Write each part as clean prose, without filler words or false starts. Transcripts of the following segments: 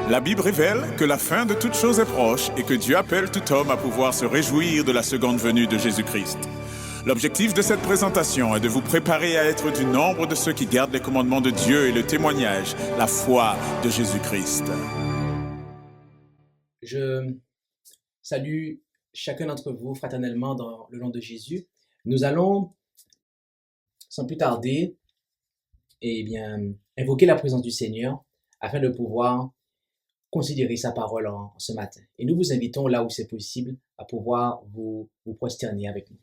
La Bible révèle que la fin de toute chose est proche et que Dieu appelle tout homme à pouvoir se réjouir de la seconde venue de Jésus-Christ. L'objectif de cette présentation est de vous préparer à être du nombre de ceux qui gardent les commandements de Dieu et le témoignage, la foi de Jésus-Christ. Je salue chacun d'entre vous fraternellement dans le nom de Jésus. Nous allons, sans plus tarder, invoquer la présence du Seigneur afin de pouvoir considérer sa parole en ce matin. Et nous vous invitons, là où c'est possible, à pouvoir vous prosterner avec nous.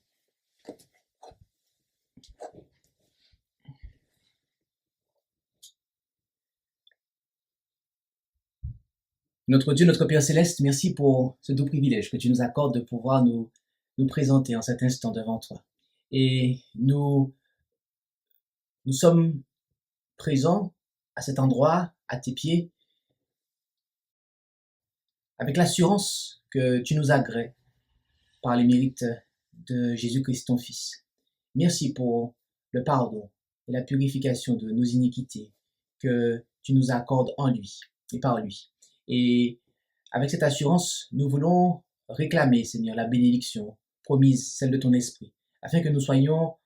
Notre Dieu, notre Père Céleste, merci pour ce doux privilège que tu nous accordes de pouvoir nous présenter en cet instant devant toi. Et nous sommes présents à cet endroit, à tes pieds, avec l'assurance que tu nous agrées par les mérites de Jésus-Christ, ton Fils. Merci pour le pardon et la purification de nos iniquités que tu nous accordes en lui et par lui. Et avec cette assurance, nous voulons réclamer, Seigneur, la bénédiction promise, celle de ton esprit, afin que nous soyons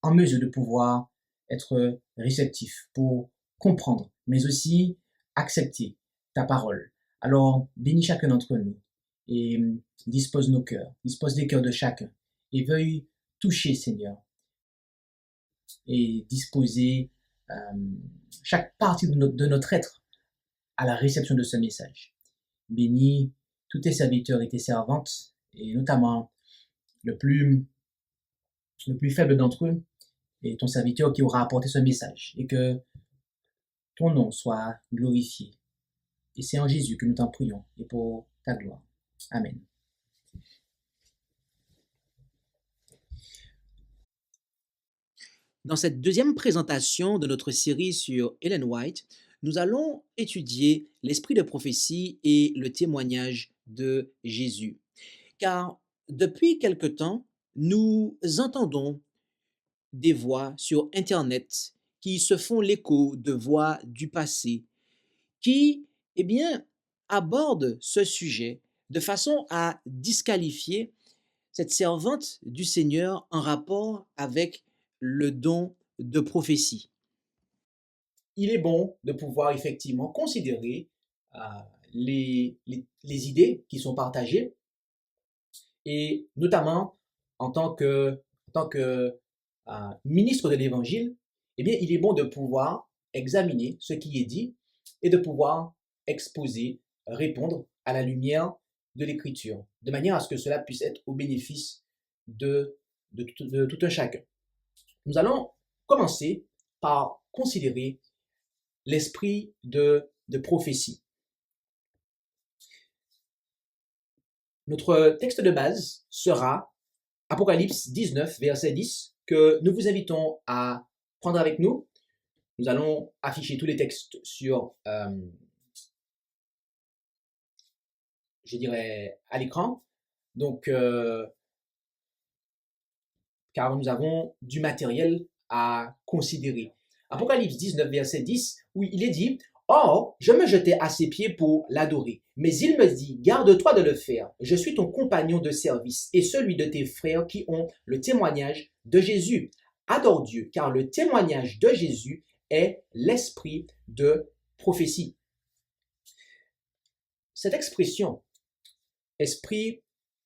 en mesure de pouvoir être réceptifs pour comprendre, mais aussi accepter ta parole. Alors, bénis chacun d'entre nous et dispose nos cœurs, dispose les cœurs de chacun et veuille toucher, Seigneur, et disposer chaque partie de notre être à la réception de ce message. Bénis tous tes serviteurs et tes servantes, et notamment le plus faible d'entre eux, et ton serviteur qui aura apporté ce message, et que ton nom soit glorifié. Et c'est en Jésus que nous t'en prions, et pour ta gloire. Amen. Dans cette deuxième présentation de notre série sur Ellen White, nous allons étudier l'esprit de prophétie et le témoignage de Jésus. Car depuis quelque temps, nous entendons des voix sur Internet qui se font l'écho de voix du passé, qui, abordent ce sujet de façon à disqualifier cette servante du Seigneur en rapport avec le don de prophétie. Il est bon de pouvoir effectivement considérer les idées qui sont partagées, et notamment en tant que ministre de l'Évangile, il est bon de pouvoir examiner ce qui est dit et de pouvoir exposer, répondre à la lumière de l'Écriture, de manière à ce que cela puisse être au bénéfice de tout un chacun. Nous allons commencer par considérer l'esprit de prophétie. Notre texte de base sera Apocalypse 19, verset 10, que nous vous invitons à prendre avec nous. Nous allons afficher tous les textes sur, à l'écran. Donc, car nous avons du matériel à considérer. Apocalypse 19, verset 10, où il est dit « Or, je me jetai à ses pieds pour l'adorer. Mais il me dit, garde-toi de le faire. Je suis ton compagnon de service et celui de tes frères qui ont le témoignage de Jésus. Adore Dieu, car le témoignage de Jésus est l'esprit de prophétie. » Cette expression, esprit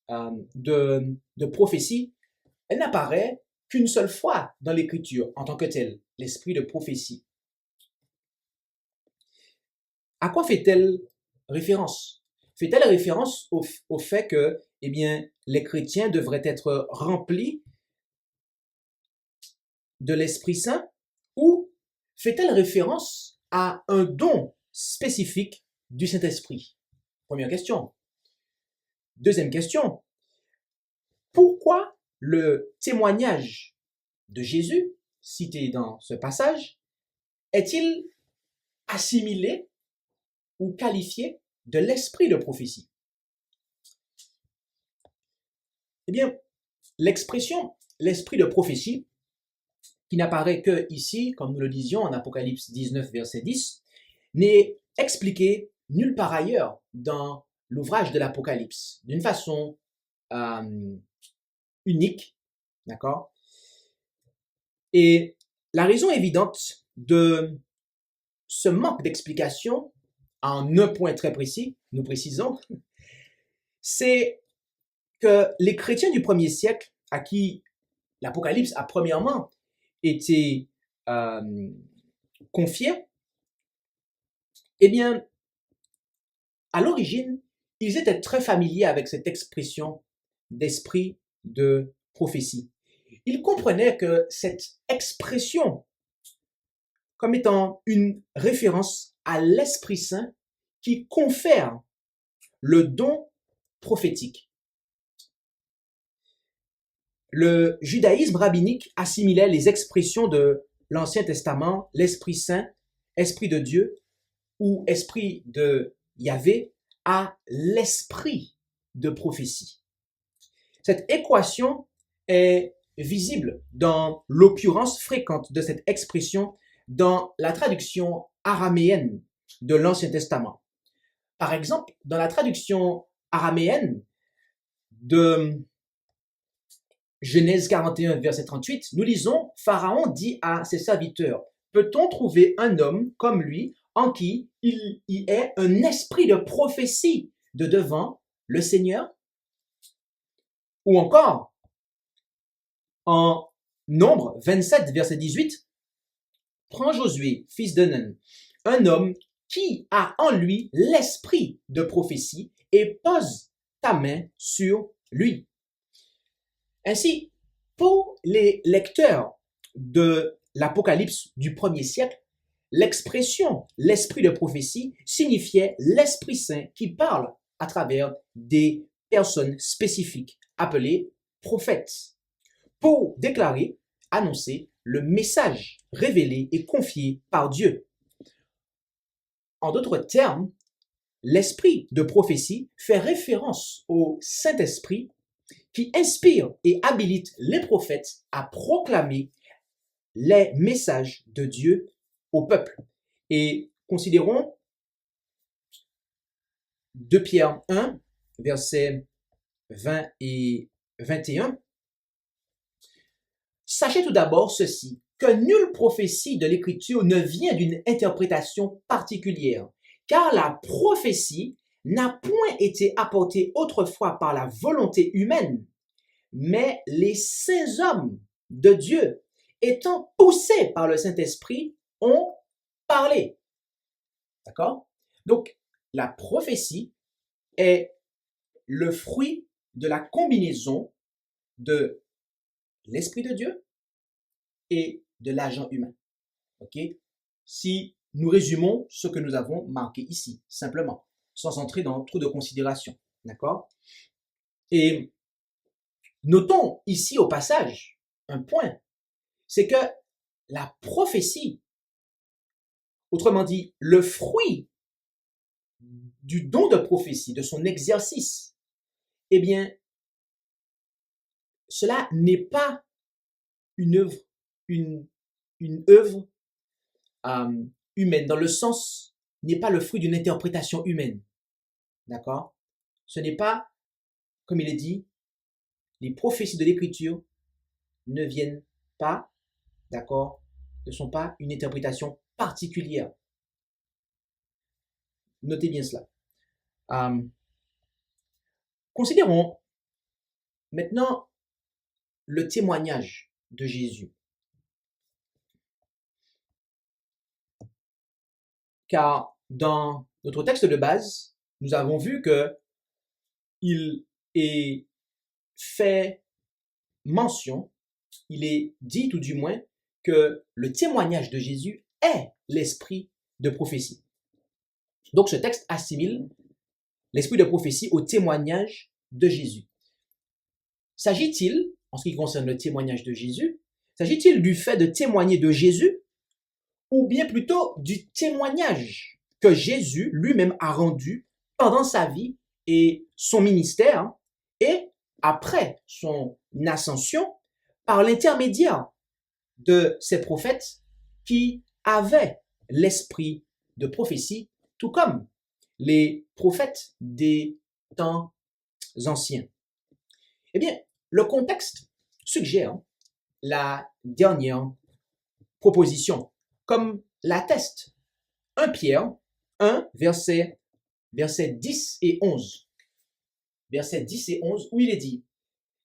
de prophétie, elle n'apparaît qu'une seule fois dans l'Écriture en tant que telle, l'esprit de prophétie. À quoi fait-elle référence? Fait-elle référence au fait que, les chrétiens devraient être remplis de l'Esprit Saint, ou fait-elle référence à un don spécifique du Saint-Esprit? Première question. Deuxième question. Pourquoi le témoignage de Jésus, cité dans ce passage, est-il assimilé ou qualifié de l'esprit de prophétie? L'expression l'esprit de prophétie, qui n'apparaît que ici, comme nous le disions en Apocalypse 19, verset 10, n'est expliquée nulle part ailleurs dans l'ouvrage de l'Apocalypse, d'une façon unique, d'accord? Et la raison évidente de ce manque d'explication, en un point très précis, nous précisons, c'est que les chrétiens du premier siècle, à qui l'Apocalypse a premièrement été confié, eh bien, à l'origine, ils étaient très familiers avec cette expression d'esprit de prophétie. Ils comprenaient que cette expression, comme étant une référence à l'Esprit Saint qui confère le don prophétique. Le judaïsme rabbinique assimilait les expressions de l'Ancien Testament, l'Esprit Saint, Esprit de Dieu ou Esprit de Yahvé, à l'esprit de prophétie. Cette équation est visible dans l'occurrence fréquente de cette expression dans la traduction araméenne de l'Ancien Testament. Par exemple, dans la traduction araméenne de Genèse 41, verset 38, nous lisons « Pharaon dit à ses serviteurs, peut-on trouver un homme comme lui en qui il y ait un esprit de prophétie de devant le Seigneur ?» Ou encore, en Nombre 27, verset 18, « Prends Josué, fils de Nun, un homme qui a en lui l'esprit de prophétie et pose ta main sur lui. » Ainsi, pour les lecteurs de l'Apocalypse du premier siècle, l'expression « l'esprit de prophétie » signifiait l'Esprit Saint qui parle à travers des personnes spécifiques appelées prophètes pour déclarer, annoncer le message révélé et confié par Dieu. En d'autres termes, l'esprit de prophétie fait référence au Saint-Esprit qui inspire et habilite les prophètes à proclamer les messages de Dieu au peuple. Et considérons 2 Pierre 1, versets 20 et 21. Sachez tout d'abord ceci, que nulle prophétie de l'Écriture ne vient d'une interprétation particulière, car la prophétie n'a point été apportée autrefois par la volonté humaine, mais les saints hommes de Dieu, étant poussés par le Saint-Esprit, ont parlé. D'accord? Donc, la prophétie est le fruit de la combinaison de l'Esprit de Dieu et de l'agent humain. Ok? Si nous résumons ce que nous avons marqué ici, simplement, sans entrer dans trop de considérations. D'accord? Et notons ici au passage un point, c'est que la prophétie, autrement dit, le fruit du don de prophétie, de son exercice, eh bien, cela n'est pas une œuvre, une œuvre humaine, dans le sens, n'est pas le fruit d'une interprétation humaine. D'accord? Ce n'est pas, comme il est dit, les prophéties de l'Écriture ne viennent pas, d'accord, ne sont pas une interprétation particulière. Notez bien cela. Considérons maintenant le témoignage de Jésus. Car dans notre texte de base, nous avons vu que il est fait mention, il est dit tout du moins que le témoignage de Jésus est l'esprit de prophétie. Donc ce texte assimile l'esprit de prophétie au témoignage de Jésus. S'agit-il, en ce qui concerne le témoignage de Jésus, s'agit-il du fait de témoigner de Jésus ou bien plutôt du témoignage que Jésus lui-même a rendu pendant sa vie et son ministère et après son ascension par l'intermédiaire de ces prophètes qui avaient l'esprit de prophétie, tout comme les prophètes des temps anciens? Eh bien, le contexte suggère la dernière proposition, comme l'atteste 1 Pierre 1, versets 10 et 11. Versets 10 et 11, où il est dit: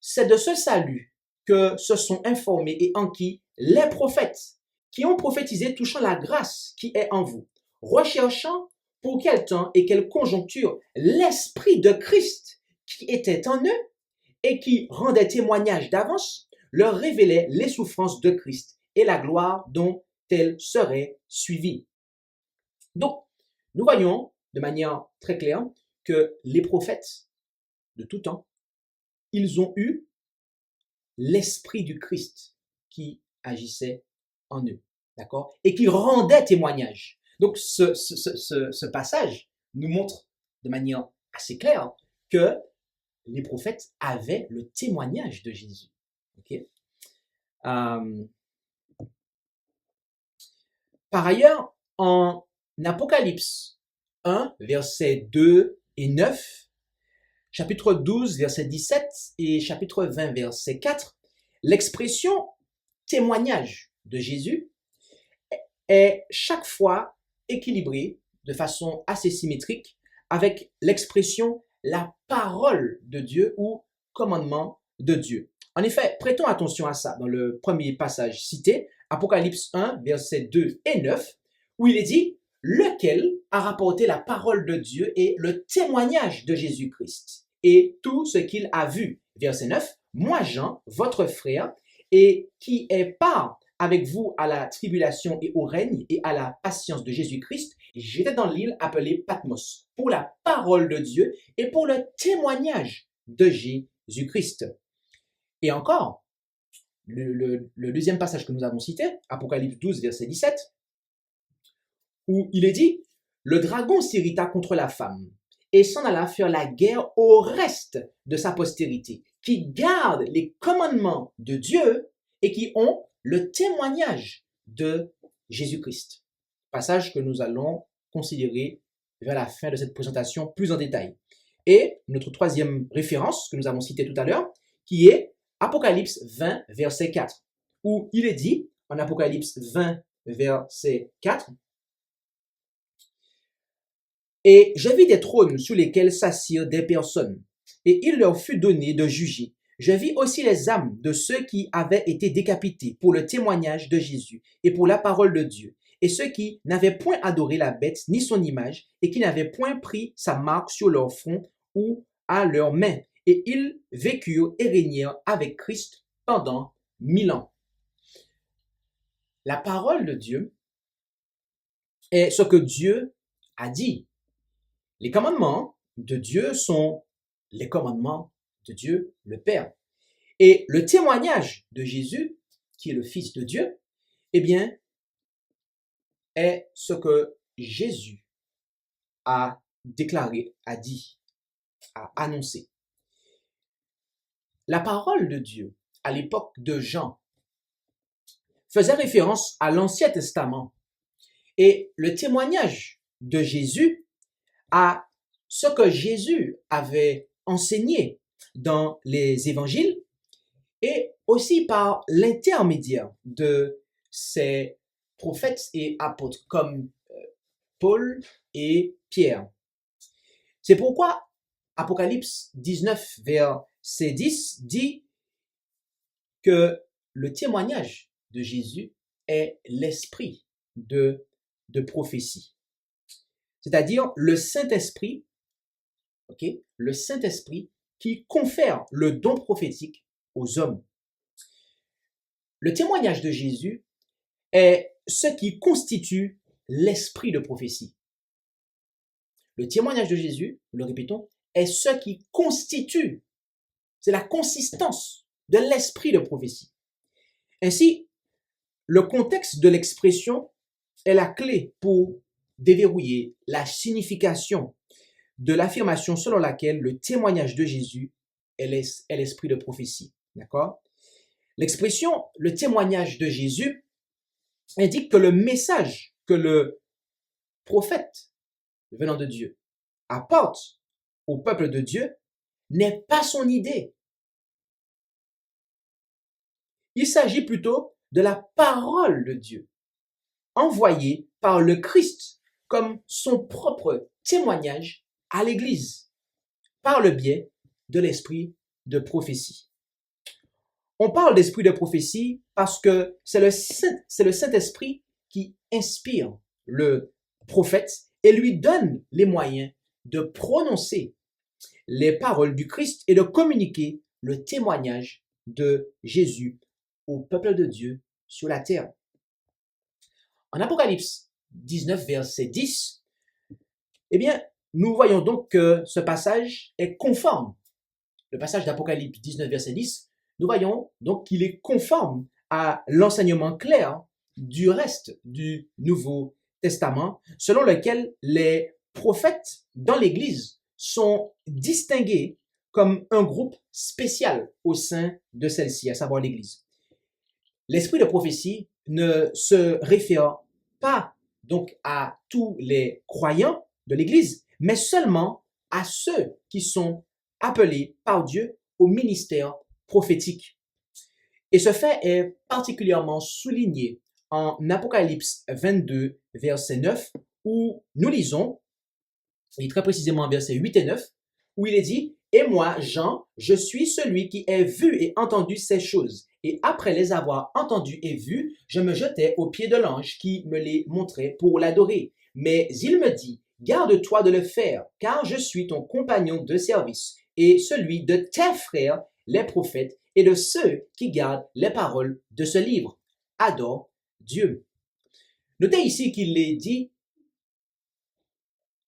c'est de ce salut que se sont informés et enquis les prophètes qui ont prophétisé touchant la grâce qui est en vous, recherchant pour quel temps et quelle conjoncture l'Esprit de Christ qui était en eux et qui rendait témoignage d'avance leur révélait les souffrances de Christ et la gloire dont elles seraient suivies. Donc, nous voyons de manière très claire que les prophètes de tout temps, ils ont eu l'Esprit du Christ qui agissait en eux, d'accord? Et qui rendait témoignage. Donc, ce passage nous montre de manière assez claire que les prophètes avaient le témoignage de Jésus. Okay? Par ailleurs, en Apocalypse 1, versets 2 et 9, chapitre 12, verset 17 et chapitre 20, verset 4, l'expression témoignage de Jésus est chaque fois équilibrée de façon assez symétrique avec l'expression la parole de Dieu ou commandement de Dieu. En effet, prêtons attention à ça dans le premier passage cité, Apocalypse 1, versets 2 et 9, où il est dit « Lequel a rapporté la parole de Dieu et le témoignage de Jésus-Christ et tout ce qu'il a vu. » Verset 9, « Moi, Jean, votre frère, et qui est part avec vous à la tribulation et au règne et à la patience de Jésus-Christ, j'étais dans l'île appelée Patmos pour la parole de Dieu et pour le témoignage de Jésus-Christ. » Et encore, le deuxième passage que nous avons cité, Apocalypse 12, verset 17, où il est dit « Le dragon s'irrita contre la femme et s'en alla faire la guerre au reste de sa postérité, qui gardent les commandements de Dieu et qui ont le témoignage de Jésus-Christ. » Passage que nous allons considérer vers la fin de cette présentation plus en détail. Et notre troisième référence que nous avons citée tout à l'heure, qui est Apocalypse 20, verset 4, où il est dit, en Apocalypse 20, verset 4, « Et je vis des trônes sur lesquels s'assirent des personnes, et il leur fut donné de juger. Je vis aussi les âmes de ceux qui avaient été décapités pour le témoignage de Jésus et pour la parole de Dieu, et ceux qui n'avaient point adoré la bête ni son image, et qui n'avaient point pris sa marque sur leur front ou à leurs mains. Et ils vécurent et régnèrent avec Christ pendant 1000 ans. » La parole de Dieu est ce que Dieu a dit. Les commandements de Dieu sont les commandements de Dieu le Père. Et le témoignage de Jésus, qui est le Fils de Dieu, eh bien, est ce que Jésus a déclaré, a dit, a annoncé. La parole de Dieu, à l'époque de Jean, faisait référence à l'Ancien Testament. Et le témoignage de Jésus à ce que Jésus avait enseigné dans les évangiles et aussi par l'intermédiaire de ces prophètes et apôtres comme Paul et Pierre. C'est pourquoi Apocalypse 19, verset 10 dit que le témoignage de Jésus est l'esprit de prophétie. C'est-à-dire le Saint-Esprit, le Saint-Esprit qui confère le don prophétique aux hommes. Le témoignage de Jésus est ce qui constitue l'esprit de prophétie. Le témoignage de Jésus, nous le répétons, est ce qui constitue, c'est la consistance de l'esprit de prophétie. Ainsi, le contexte de l'expression est la clé pour déverrouiller la signification de l'affirmation selon laquelle le témoignage de Jésus est l'esprit de prophétie. D'accord? L'expression « le témoignage de Jésus » indique que le message que le prophète venant de Dieu apporte au peuple de Dieu n'est pas son idée. Il s'agit plutôt de la parole de Dieu, envoyée par le Christ comme son propre témoignage à l'Église, par le biais de l'esprit de prophétie. On parle d'esprit de prophétie parce que c'est le Saint-Esprit qui inspire le prophète et lui donne les moyens de prononcer les paroles du Christ et de communiquer le témoignage de Jésus au peuple de Dieu sur la terre. En Apocalypse 19, verset 10, eh bien, nous voyons donc que ce passage est conforme. Le passage d'Apocalypse 19, verset 10, nous voyons donc qu'il est conforme à l'enseignement clair du reste du Nouveau Testament, selon lequel les prophètes dans l'Église sont distingués comme un groupe spécial au sein de celle-ci, à savoir l'Église. L'esprit de prophétie ne se réfère pas donc à tous les croyants de l'Église, mais seulement à ceux qui sont appelés par Dieu au ministère prophétique. Et ce fait est particulièrement souligné en Apocalypse 22, verset 9, où nous lisons, et très précisément versets 8 et 9, où il est dit « Et moi, Jean, je suis celui qui ai vu et entendu ces choses. Et après les avoir entendues et vues, je me jetai aux pieds de l'ange qui me les montrait pour l'adorer. Mais il me dit, garde-toi de le faire, car je suis ton compagnon de service et celui de tes frères, les prophètes, et de ceux qui gardent les paroles de ce livre. Adore Dieu. » Notez ici qu'il est dit,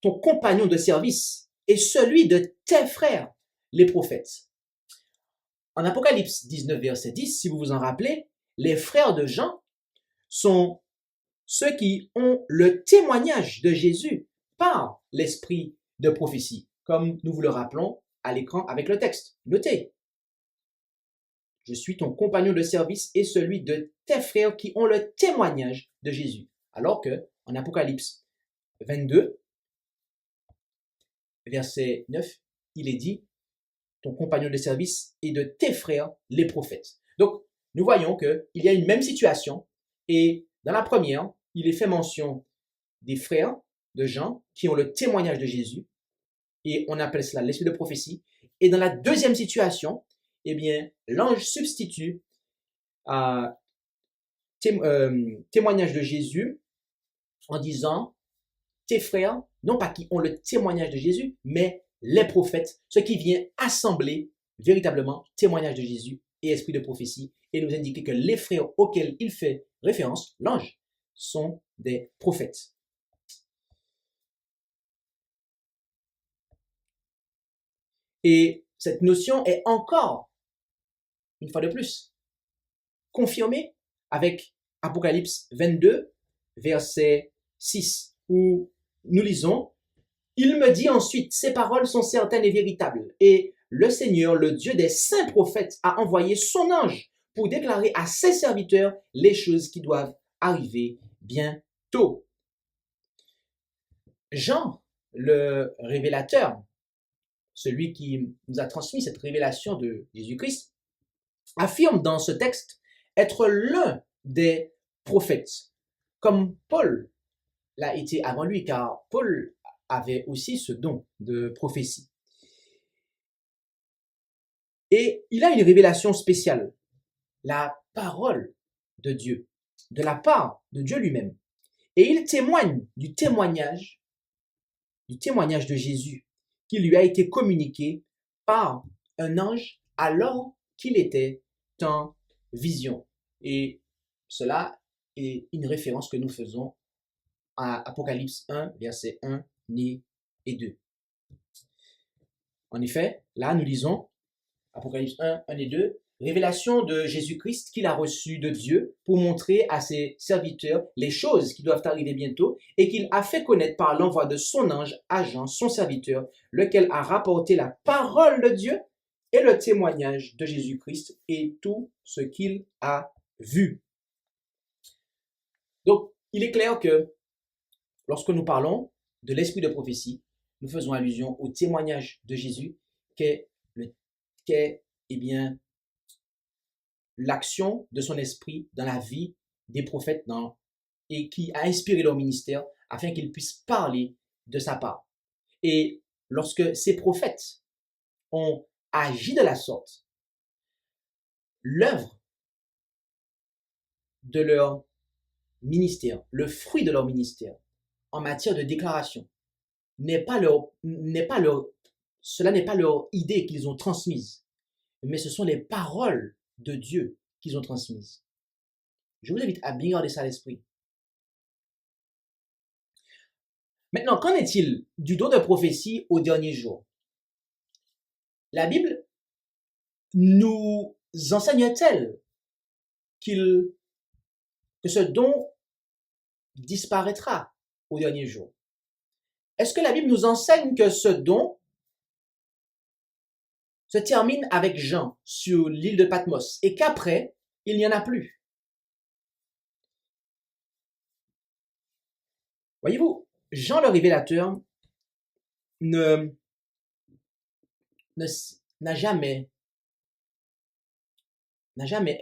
ton compagnon de service et celui de tes frères, les prophètes. En Apocalypse 19, verset 10, si vous vous en rappelez, les frères de Jean sont ceux qui ont le témoignage de Jésus par l'esprit de prophétie, comme nous vous le rappelons à l'écran avec le texte. Notez, je suis ton compagnon de service et celui de tes frères qui ont le témoignage de Jésus. Alors que en Apocalypse 22, verset 9, il est dit, ton compagnon de service et de tes frères, les prophètes. Donc, nous voyons qu'il y a une même situation et dans la première, il est fait mention des frères de Jean qui ont le témoignage de Jésus et on appelle cela l'esprit de prophétie. Et dans la deuxième situation, eh bien, l'ange substitue témoignage de Jésus en disant tes frères, non pas qui ont le témoignage de Jésus, mais les prophètes, ce qui vient assembler véritablement témoignage de Jésus et esprit de prophétie et nous indiquer que les frères auxquels il fait référence, l'ange, sont des prophètes. Et cette notion est encore, une fois de plus, confirmée avec Apocalypse 22, verset 6, où nous lisons « Il me dit ensuite, ces paroles sont certaines et véritables, et le Seigneur, le Dieu des saints prophètes, a envoyé son ange pour déclarer à ses serviteurs les choses qui doivent arriver bientôt. » Jean, le révélateur, celui qui nous a transmis cette révélation de Jésus-Christ, affirme dans ce texte être l'un des prophètes, comme Paul l'a été avant lui, car Paul avait aussi ce don de prophétie. Et il a une révélation spéciale, la parole de Dieu, de la part de Dieu lui-même. Et il témoigne du témoignage de Jésus qui lui a été communiqué par un ange alors qu'il était en vision. Et cela est une référence que nous faisons à Apocalypse 1, versets 1 et 2. En effet, là nous lisons Apocalypse 1, 1 et 2, révélation de Jésus-Christ qu'il a reçu de Dieu pour montrer à ses serviteurs les choses qui doivent arriver bientôt et qu'il a fait connaître par l'envoi de son ange à Jean, son serviteur, lequel a rapporté la parole de Dieu et le témoignage de Jésus-Christ et tout ce qu'il a vu. Donc, il est clair que lorsque nous parlons de l'esprit de prophétie, nous faisons allusion au témoignage de Jésus qu'est qu'est, eh bien, l'action de son esprit dans la vie des prophètes et qui a inspiré leur ministère afin qu'ils puissent parler de sa part. Et lorsque ces prophètes ont agi de la sorte, l'œuvre de leur ministère, le fruit de leur ministère en matière de déclaration, cela n'est pas leur idée qu'ils ont transmise, mais ce sont les paroles de Dieu qu'ils ont transmises. Je vous invite à bien garder ça à l'esprit. Maintenant, qu'en est-il du don de prophétie au dernier jour? La Bible nous enseigne-t-elle que ce don disparaîtra au dernier jour? Est-ce que la Bible nous enseigne que ce don se termine avec Jean sur l'île de Patmos et qu'après, il n'y en a plus? Voyez-vous, Jean le révélateur n'a jamais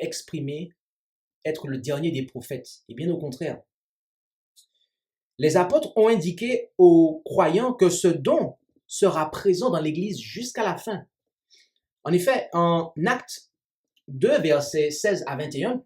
exprimé être le dernier des prophètes, et bien au contraire. Les apôtres ont indiqué aux croyants que ce don sera présent dans l'Église jusqu'à la fin. En effet, en Actes 2, versets 16 à 21,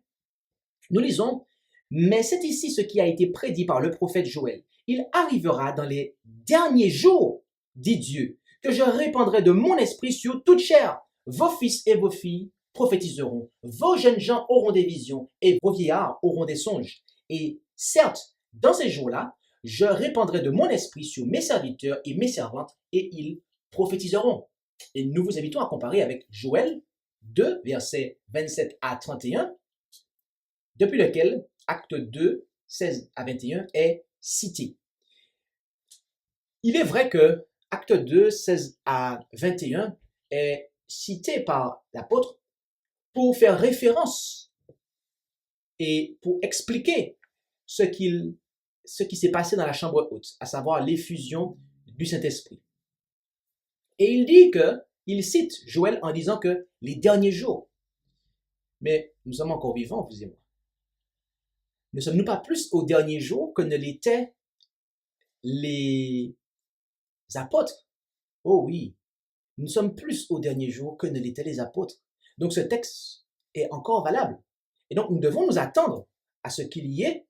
nous lisons « Mais c'est ici ce qui a été prédit par le prophète Joël. Il arrivera dans les derniers jours, dit Dieu, que je répandrai de mon esprit sur toute chair. Vos fils et vos filles prophétiseront, vos jeunes gens auront des visions et vos vieillards auront des songes. Et certes, dans ces jours-là, je répandrai de mon esprit sur mes serviteurs et mes servantes et ils prophétiseront. » Et nous vous invitons à comparer avec Joël 2, versets 27 à 31, depuis lequel Acte 2, 16 à 21 est cité. Il est vrai que Acte 2, 16 à 21 est cité par l'apôtre pour faire référence et pour expliquer ce qui s'est passé dans la chambre haute, à savoir l'effusion du Saint-Esprit. Et il cite Joël en disant que les derniers jours, mais nous sommes encore vivants, vous et moi. Ne sommes-nous pas plus aux derniers jours que ne l'étaient les apôtres? Oh oui, nous sommes plus aux derniers jours que ne l'étaient les apôtres. Donc ce texte est encore valable. Et donc nous devons nous attendre à ce qu'il y ait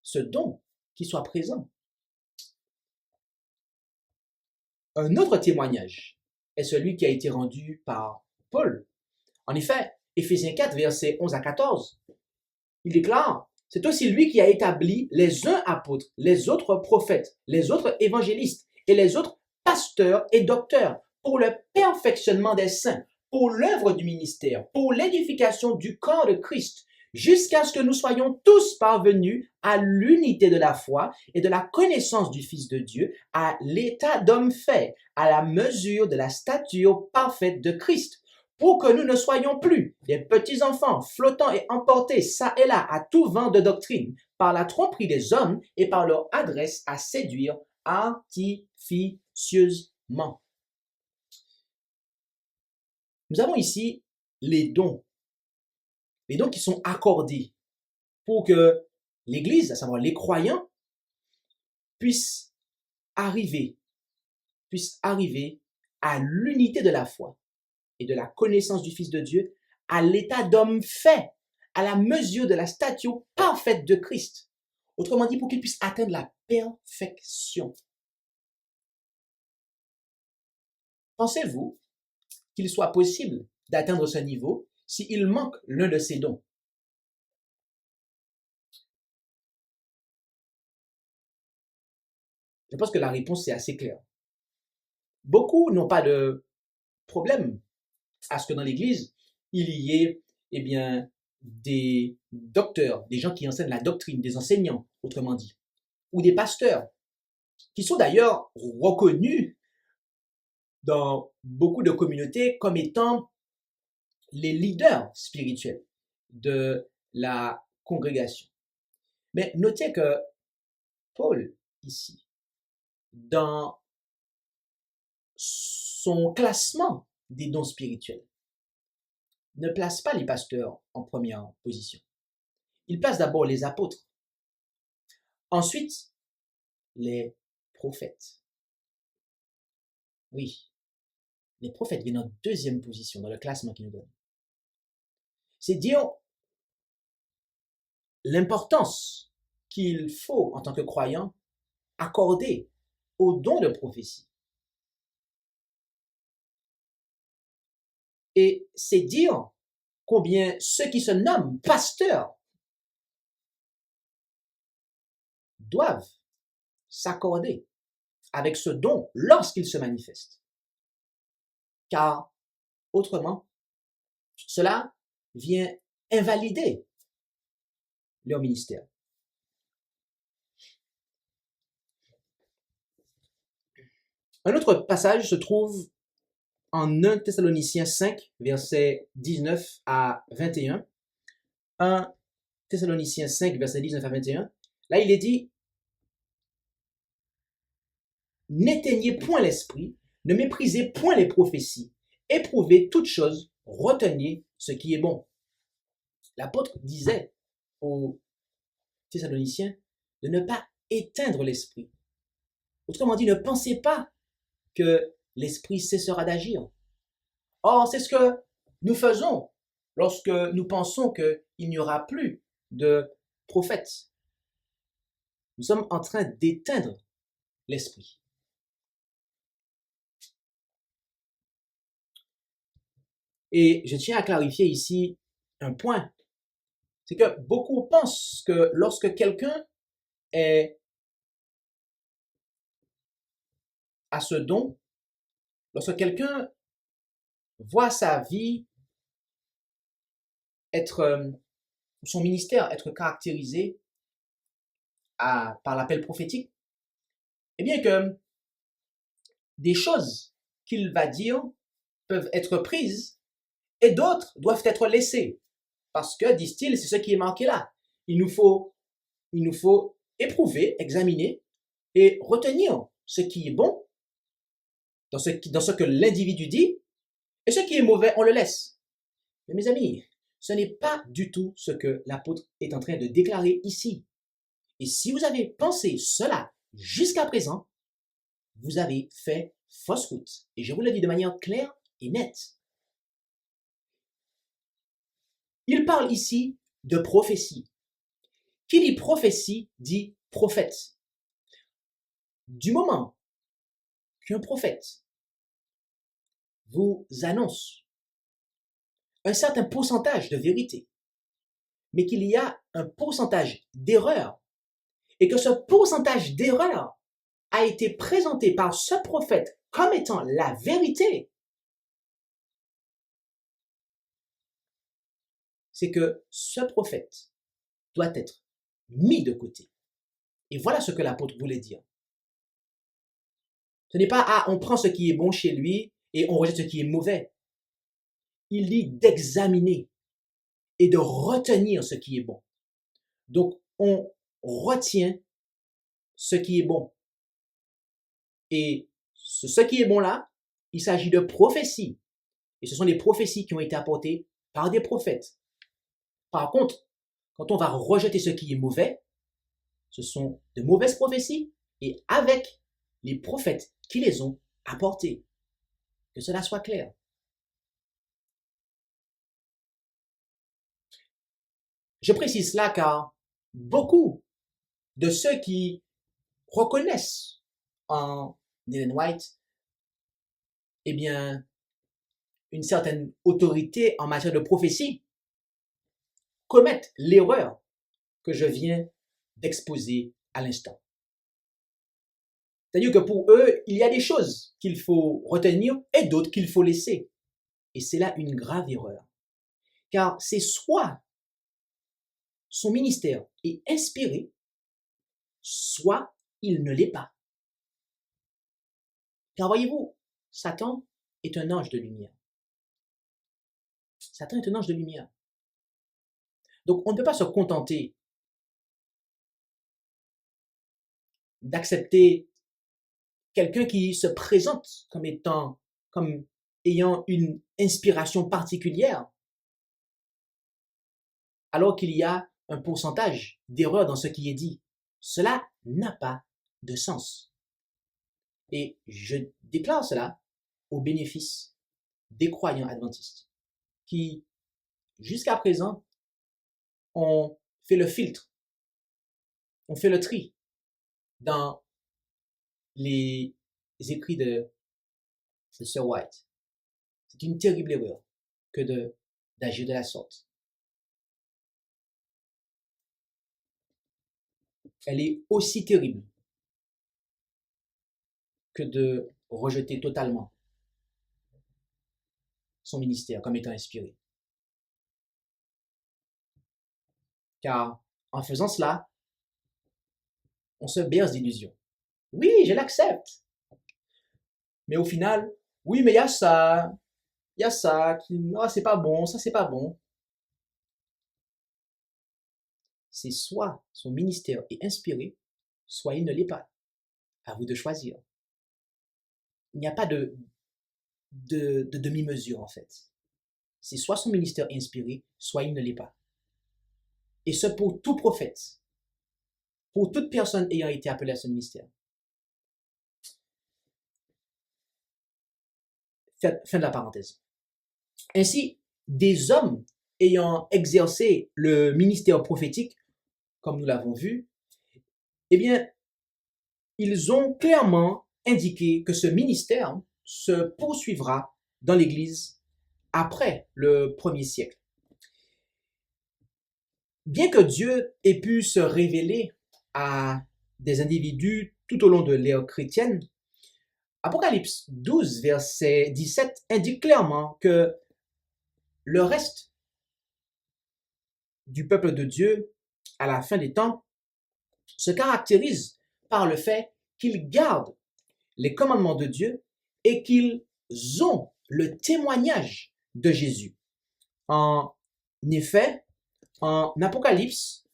ce don qui soit présent. Un autre témoignage est celui qui a été rendu par Paul. En effet, Éphésiens 4, versets 11 à 14, il déclare « C'est aussi lui qui a établi les uns apôtres, les autres prophètes, les autres évangélistes et les autres pasteurs et docteurs pour le perfectionnement des saints, pour l'œuvre du ministère, pour l'édification du corps de Christ, jusqu'à ce que nous soyons tous parvenus à l'unité de la foi et de la connaissance du Fils de Dieu, à l'état d'homme fait, à la mesure de la stature parfaite de Christ, pour que nous ne soyons plus des petits enfants flottants et emportés çà et là à tout vent de doctrine, par la tromperie des hommes et par leur adresse à séduire artificieusement. » Nous avons ici les dons qui sont accordés pour que l'Église, à savoir les croyants, puissent arriver à l'unité de la foi et de la connaissance du Fils de Dieu, à l'état d'homme fait, à la mesure de la stature parfaite de Christ. Autrement dit, pour qu'ils puissent atteindre la perfection. Pensez-vous qu'il soit possible d'atteindre ce niveau s'il manque l'un de ces dons? Je pense que la réponse est assez claire. Beaucoup n'ont pas de problème à ce que dans l'Église, il y ait des docteurs, des gens qui enseignent la doctrine, des enseignants, autrement dit, ou des pasteurs, qui sont d'ailleurs reconnus dans beaucoup de communautés comme étant les leaders spirituels de la congrégation. Mais notez que Paul, ici, dans son classement des dons spirituels, ne place pas les pasteurs en première position. Il place d'abord les apôtres, ensuite les prophètes. Oui, les prophètes viennent en deuxième position dans le classement qu'il nous donne. C'est dire l'importance qu'il faut, en tant que croyant, accorder au don de prophétie. Et c'est dire combien ceux qui se nomment pasteurs doivent s'accorder avec ce don lorsqu'il se manifeste. Car autrement, cela vient invalider leur ministère. Un autre passage se trouve en 1 Thessaloniciens 5, versets 19 à 21. 1 Thessaloniciens 5, versets 19 à 21. Là, il est dit, « N'éteignez point l'esprit, ne méprisez point les prophéties, éprouvez toutes choses, retenez ce qui est bon. » L'apôtre disait aux Thessaloniciens de ne pas éteindre l'esprit. Autrement dit, ne pensez pas que l'esprit cessera d'agir. Or, c'est ce que nous faisons lorsque nous pensons qu'il n'y aura plus de prophètes. Nous sommes en train d'éteindre l'esprit. Et je tiens à clarifier ici un point. C'est que beaucoup pensent que lorsque quelqu'un est à ce don, lorsque quelqu'un voit sa vie être, son ministère être caractérisé par l'appel prophétique, eh bien que des choses qu'il va dire peuvent être prises et d'autres doivent être laissées. Parce que, disent-ils, c'est ce qui est marqué là. Il nous faut éprouver, examiner et retenir ce qui est bon dans ce que l'individu dit, et ce qui est mauvais, on le laisse. Mais mes amis, ce n'est pas du tout ce que l'apôtre est en train de déclarer ici. Et si vous avez pensé cela jusqu'à présent, vous avez fait fausse route. Et je vous le dis de manière claire et nette. Il parle ici de prophétie. Qui dit prophétie dit prophète. Du moment qu'un prophète vous annonce un certain pourcentage de vérité, mais qu'il y a un pourcentage d'erreur, et que ce pourcentage d'erreur a été présenté par ce prophète comme étant la vérité, c'est que ce prophète doit être mis de côté. Et voilà ce que l'apôtre voulait dire. Ce n'est pas, on prend ce qui est bon chez lui et on rejette ce qui est mauvais. Il dit d'examiner et de retenir ce qui est bon. Donc, on retient ce qui est bon. Et ce qui est bon là, il s'agit de prophéties. Et ce sont des prophéties qui ont été apportées par des prophètes. Par contre, quand on va rejeter ce qui est mauvais, ce sont de mauvaises prophéties et avec les prophètes qui les ont apportées. Que cela soit clair. Je précise cela car beaucoup de ceux qui reconnaissent en Ellen White, eh bien, une certaine autorité en matière de prophétie, commettent l'erreur que je viens d'exposer à l'instant. C'est-à-dire que pour eux, il y a des choses qu'il faut retenir et d'autres qu'il faut laisser. Et c'est là une grave erreur. Car c'est soit son ministère est inspiré, soit il ne l'est pas. Car voyez-vous, Satan est un ange de lumière. Satan est un ange de lumière. Donc on ne peut pas se contenter d'accepter quelqu'un qui se présente comme ayant une inspiration particulière, alors qu'il y a un pourcentage d'erreur dans ce qui est dit. Cela n'a pas de sens. Et je déclare cela au bénéfice des croyants adventistes qui, jusqu'à présent, ont fait le filtre, ont fait le tri dans les écrits de Sir White. C'est une terrible erreur que d'agir de la sorte. Elle est aussi terrible que de rejeter totalement son ministère comme étant inspiré. Car en faisant cela, on se berce d'illusions. Oui, je l'accepte. Mais au final, oui, mais il y a ça, c'est pas bon, ça c'est pas bon. C'est soit son ministère est inspiré, soit il ne l'est pas. À vous de choisir. Il n'y a pas de demi-mesure en fait. C'est soit son ministère est inspiré, soit il ne l'est pas. Et ce pour tout prophète, pour toute personne ayant été appelée à ce ministère. Fin de la parenthèse. Ainsi, des hommes ayant exercé le ministère prophétique, comme nous l'avons vu, eh bien, ils ont clairement indiqué que ce ministère se poursuivra dans l'Église après le 1er siècle. Bien que Dieu ait pu se révéler à des individus tout au long de l'ère chrétienne, Apocalypse 12, verset 17 indique clairement que le reste du peuple de Dieu à la fin des temps se caractérise par le fait qu'ils gardent les commandements de Dieu et qu'ils ont le témoignage de Jésus. En effet, en Apocalypse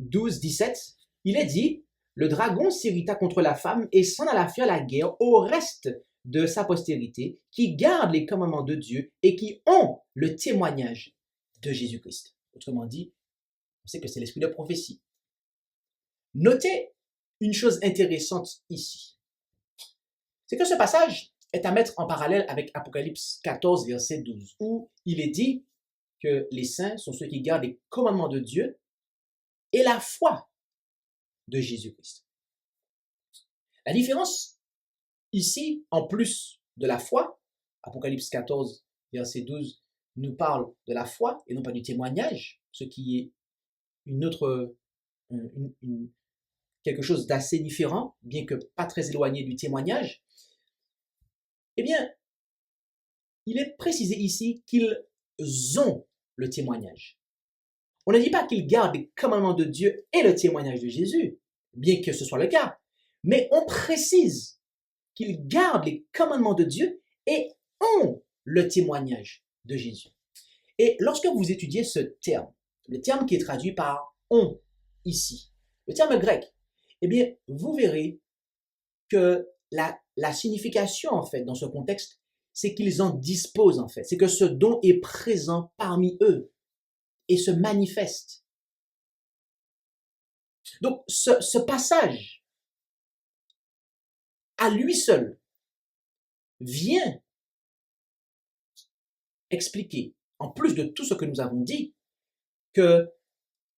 12, 17, il est dit: le dragon s'irrita contre la femme et s'en alla faire la guerre au reste de sa postérité qui gardent les commandements de Dieu et qui ont le témoignage de Jésus-Christ. Autrement dit, on sait que c'est l'esprit de prophétie. Notez une chose intéressante ici. C'est que ce passage est à mettre en parallèle avec Apocalypse 14, verset 12, où il est dit que les saints sont ceux qui gardent les commandements de Dieu et la foi de Jésus-Christ. La différence ici, en plus de la foi, Apocalypse 14, verset 12, nous parle de la foi et non pas du témoignage, ce qui est quelque chose d'assez différent, bien que pas très éloigné du témoignage. Eh bien, il est précisé ici qu'ils ont le témoignage. On ne dit pas qu'ils gardent les commandements de Dieu et le témoignage de Jésus, bien que ce soit le cas, mais on précise qu'ils gardent les commandements de Dieu et ont le témoignage de Jésus. Et lorsque vous étudiez ce terme, le terme qui est traduit par « ont » ici, le terme grec, eh bien, vous verrez que la signification, en fait, dans ce contexte, c'est qu'ils en disposent, en fait. C'est que ce don est présent parmi eux et se manifeste. Donc, ce passage, à lui seul, vient expliquer, en plus de tout ce que nous avons dit, que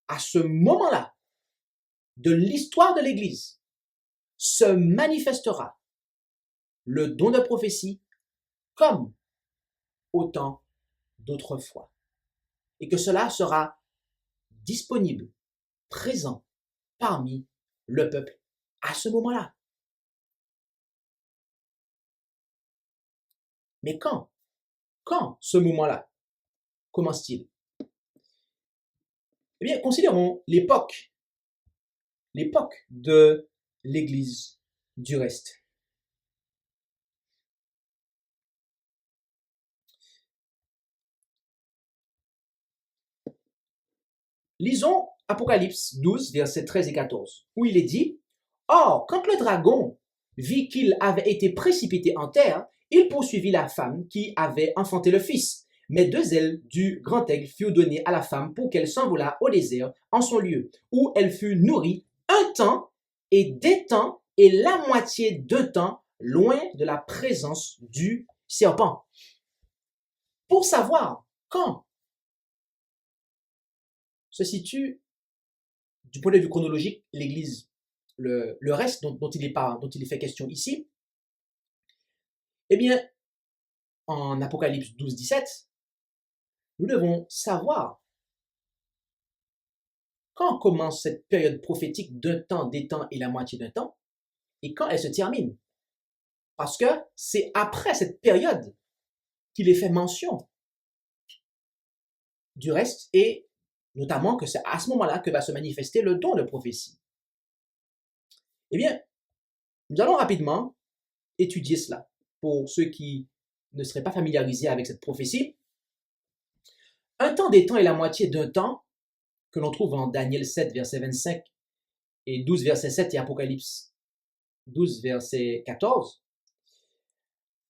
à ce moment-là de l'histoire de l'Église se manifestera le don de prophétie comme au temps d'autrefois. Et que cela sera disponible, présent parmi le peuple à ce moment-là. Mais quand ce moment-là commence-t-il? Eh bien, considérons l'époque de l'Église du reste. Lisons Apocalypse 12, versets 13 et 14, où il est dit: « Or, quand le dragon vit qu'il avait été précipité en terre, il poursuivit la femme qui avait enfanté le fils. Mais deux ailes du grand aigle furent données à la femme pour qu'elle s'envolât au désert en son lieu, où elle fut nourrie un temps et des temps et la moitié d'un temps, loin de la présence du serpent. Pour savoir quand se situe, du point de vue chronologique, l'Église, le reste dont il est fait question ici, eh bien, en Apocalypse 12, 17, nous devons savoir quand commence cette période prophétique d'un temps, des temps et la moitié d'un temps, et quand elle se termine. Parce que c'est après cette période qu'il est fait mention du reste, et notamment que c'est à ce moment-là que va se manifester le don de prophétie. Eh bien, nous allons rapidement étudier cela. Pour ceux qui ne seraient pas familiarisés avec cette prophétie, un temps des temps et la moitié d'un temps, que l'on trouve en Daniel 7, verset 25, et 12, verset 7, et Apocalypse 12, verset 14.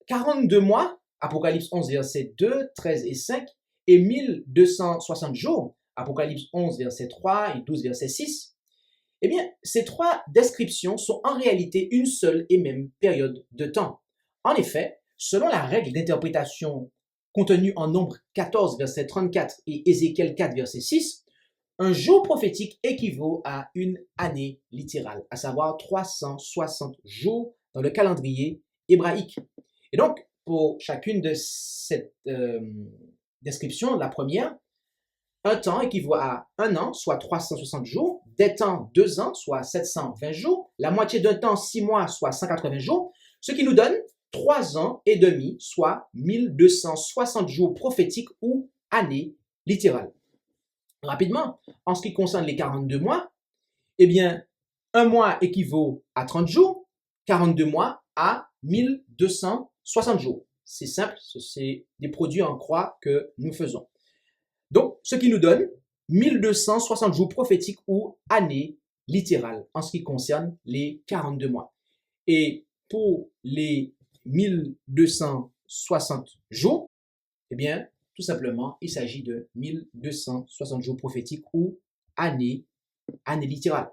42 mois, Apocalypse 11, verset 2, 13 et 5, et 1260 jours, Apocalypse 11, verset 3 et 12, verset 6. Eh bien, ces trois descriptions sont en réalité une seule et même période de temps. En effet, selon la règle d'interprétation contenue en Nombre 14, verset 34 et Ézéchiel 4, verset 6, un jour prophétique équivaut à une année littérale, à savoir 360 jours dans le calendrier hébraïque. Et donc, pour chacune de ces descriptions, la première, un temps équivaut à un an, soit 360 jours, des temps 2 ans, soit 720 jours, la moitié d'un temps 6 mois, soit 180 jours, ce qui nous donne 3 ans et demi, soit 1260 jours prophétiques ou années littérales. Rapidement, en ce qui concerne les 42 mois, eh bien, un mois équivaut à 30 jours, 42 mois à 1260 jours. C'est simple, c'est des produits en croix que nous faisons. Donc, ce qui nous donne 1260 jours prophétiques ou années littérales en ce qui concerne les 42 mois. Et pour les 1260 jours, eh bien, tout simplement, il s'agit de 1260 jours prophétiques ou années littérales.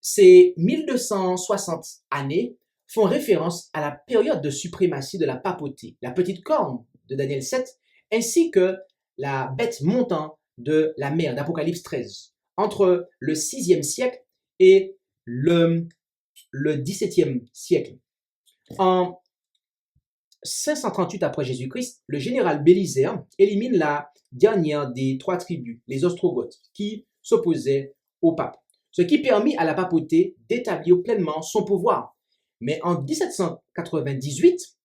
Ces 1260 années font référence à la période de suprématie de la papauté, la petite corne de Daniel 7, ainsi que la bête montant de la mer d'Apocalypse 13, entre le 6e siècle et le 17e siècle. En 538 après Jésus-Christ, le général Bélisaire élimine la dernière des 3 tribus, les Ostrogoths, qui s'opposaient au pape, ce qui permit à la papauté d'établir pleinement son pouvoir. Mais en 1798,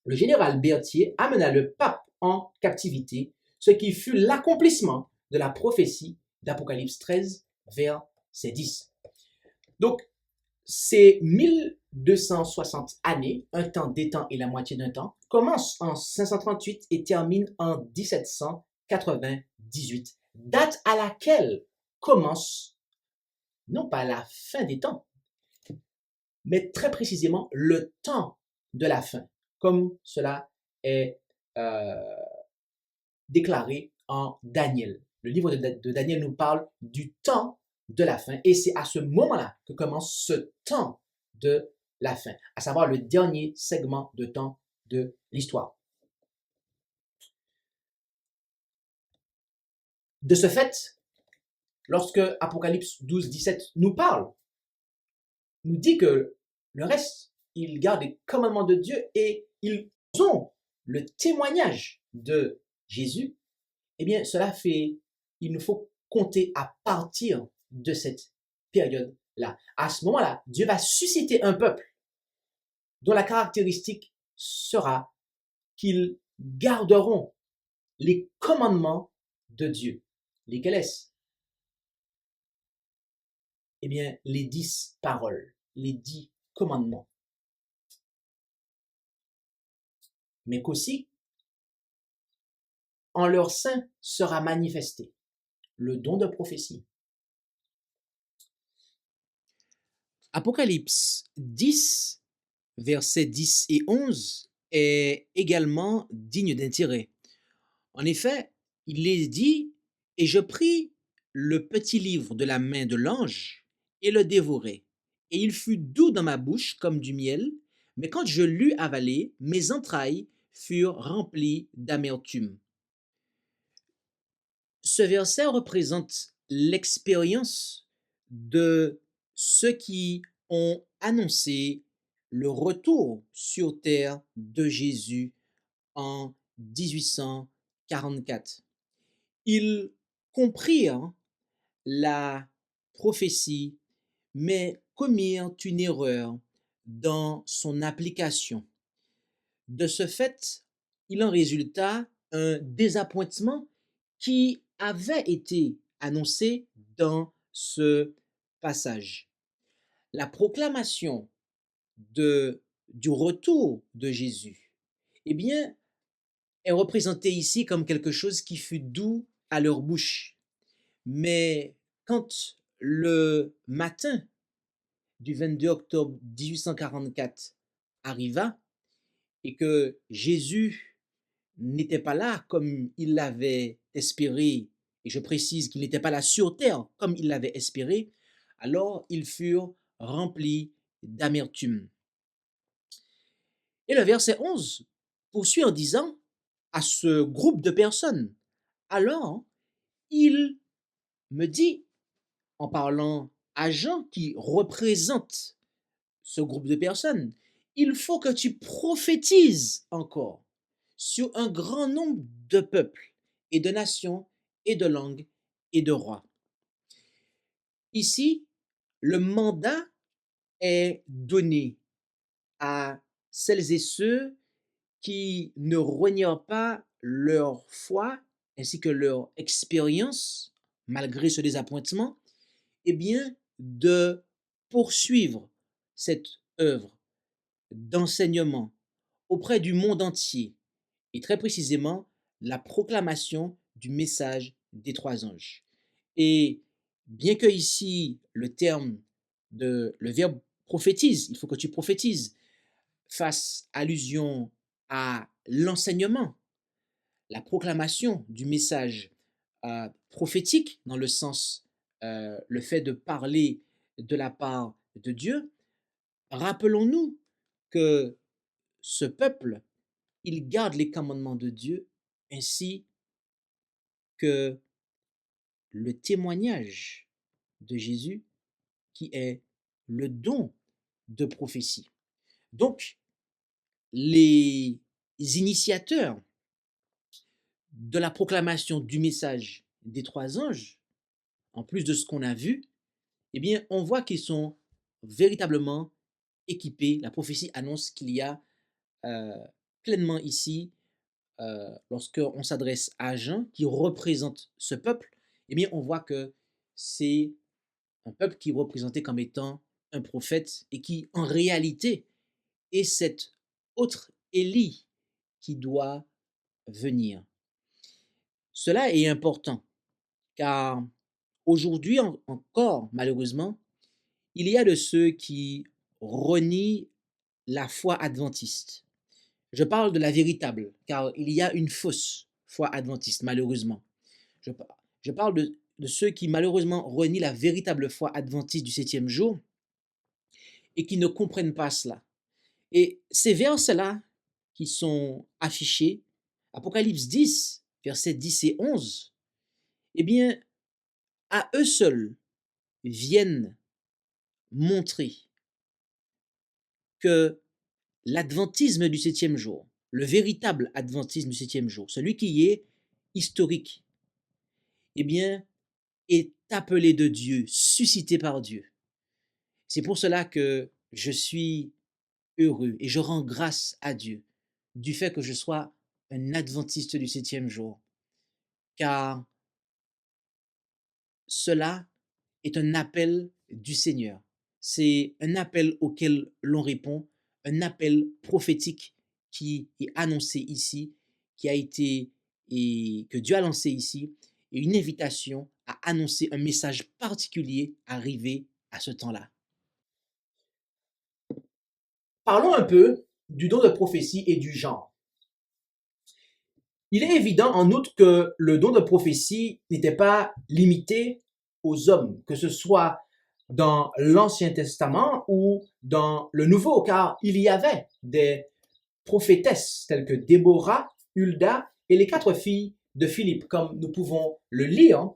le général Berthier amena le pape en captivité, ce qui fut l'accomplissement de la prophétie d'Apocalypse 13, verset 10. Donc, ces 1260 années, un temps, des temps et la moitié d'un temps, commencent en 538 et terminent en 1798, date à laquelle commence, non pas la fin des temps, mais très précisément le temps de la fin, comme cela est déclaré en Daniel. Le livre de Daniel nous parle du temps de la fin, et c'est à ce moment-là que commence ce temps de la fin, à savoir le dernier segment de temps de l'histoire. De ce fait, lorsque Apocalypse 12, 17 nous parle, nous dit que le reste, ils gardent les commandements de Dieu et ils ont le témoignage de Jésus, eh bien, cela fait, il nous faut compter à partir de cette période-là. À ce moment-là, Dieu va susciter un peuple dont la caractéristique sera qu'ils garderont les commandements de Dieu. Lesquels est-ce? Eh bien, les 10 paroles, les 10 commandements. Mais qu'aussi, en leur sein sera manifesté le don de prophétie. Apocalypse 10, versets 10 et 11 est également digne d'intérêt. En effet, il est dit, et je pris le petit livre de la main de l'ange et le dévorai. Et il fut doux dans ma bouche comme du miel, mais quand je l'eus avalé, mes entrailles furent remplies d'amertume. Ce verset représente l'expérience de ceux qui ont annoncé le retour sur terre de Jésus en 1844. Ils comprirent la prophétie, mais commirent une erreur dans son application. De ce fait, il en résulta un désappointement qui avait été annoncé dans ce passage. La proclamation du retour de Jésus, eh bien, est représentée ici comme quelque chose qui fut doux à leur bouche. Mais quand le matin du 22 octobre 1844 arriva et que Jésus n'était pas là comme il l'avait espéré, et je précise qu'il n'était pas là sur terre comme il l'avait espéré, alors ils furent remplis d'amertume. Et le verset 11 poursuit en disant à ce groupe de personnes, alors il me dit, en parlant à Jean qui représente ce groupe de personnes, il faut que tu prophétises encore sur un grand nombre de peuples et de nations et de langues et de rois. Ici, le mandat est donné à celles et ceux qui ne renièrent pas leur foi ainsi que leur expérience, malgré ce désappointement, eh bien, de poursuivre cette œuvre d'enseignement auprès du monde entier, et très précisément la proclamation du message des trois anges. Et bien que ici le verbe prophétise, il faut que tu prophétises, fasse allusion à l'enseignement, la proclamation du message prophétique, dans le sens, le fait de parler de la part de Dieu, rappelons-nous que ce peuple, il garde les commandements de Dieu ainsi que le témoignage de Jésus qui est le don de prophétie. Donc, les initiateurs de la proclamation du message des trois anges, en plus de ce qu'on a vu, eh bien, on voit qu'ils sont véritablement équipés. La prophétie annonce qu'il y a euh, pleinement ici, lorsqu'on s'adresse à Jean, qui représente ce peuple, eh bien, on voit que c'est un peuple qui est représenté comme étant un prophète et qui, en réalité, est cet autre Élie qui doit venir. Cela est important, car aujourd'hui encore, malheureusement, il y a de ceux qui renient la foi adventiste. Je parle de la véritable, car il y a une fausse foi adventiste, malheureusement. Je, je parle de ceux qui, malheureusement, renient la véritable foi adventiste du septième jour et qui ne comprennent pas cela. Et ces versets-là qui sont affichés, Apocalypse 10, versets 10 et 11, eh bien, à eux seuls viennent montrer que l'adventisme du septième jour, le véritable adventisme du septième jour, celui qui est historique, eh bien, est appelé de Dieu, suscité par Dieu. C'est pour cela que je suis heureux et je rends grâce à Dieu du fait que je sois un adventiste du septième jour, car cela est un appel du Seigneur. C'est un appel auquel l'on répond, un appel prophétique qui est annoncé ici, qui a été et que Dieu a lancé ici, et une invitation à annoncer un message particulier arrivé à ce temps-là. Parlons un peu du don de prophétie et du genre. Il est évident en outre que le don de prophétie n'était pas limité aux hommes, que ce soit dans l'Ancien Testament ou dans le Nouveau, car il y avait des prophétesses telles que Déborah, Hulda et les 4 filles de Philippe, comme nous pouvons le lire,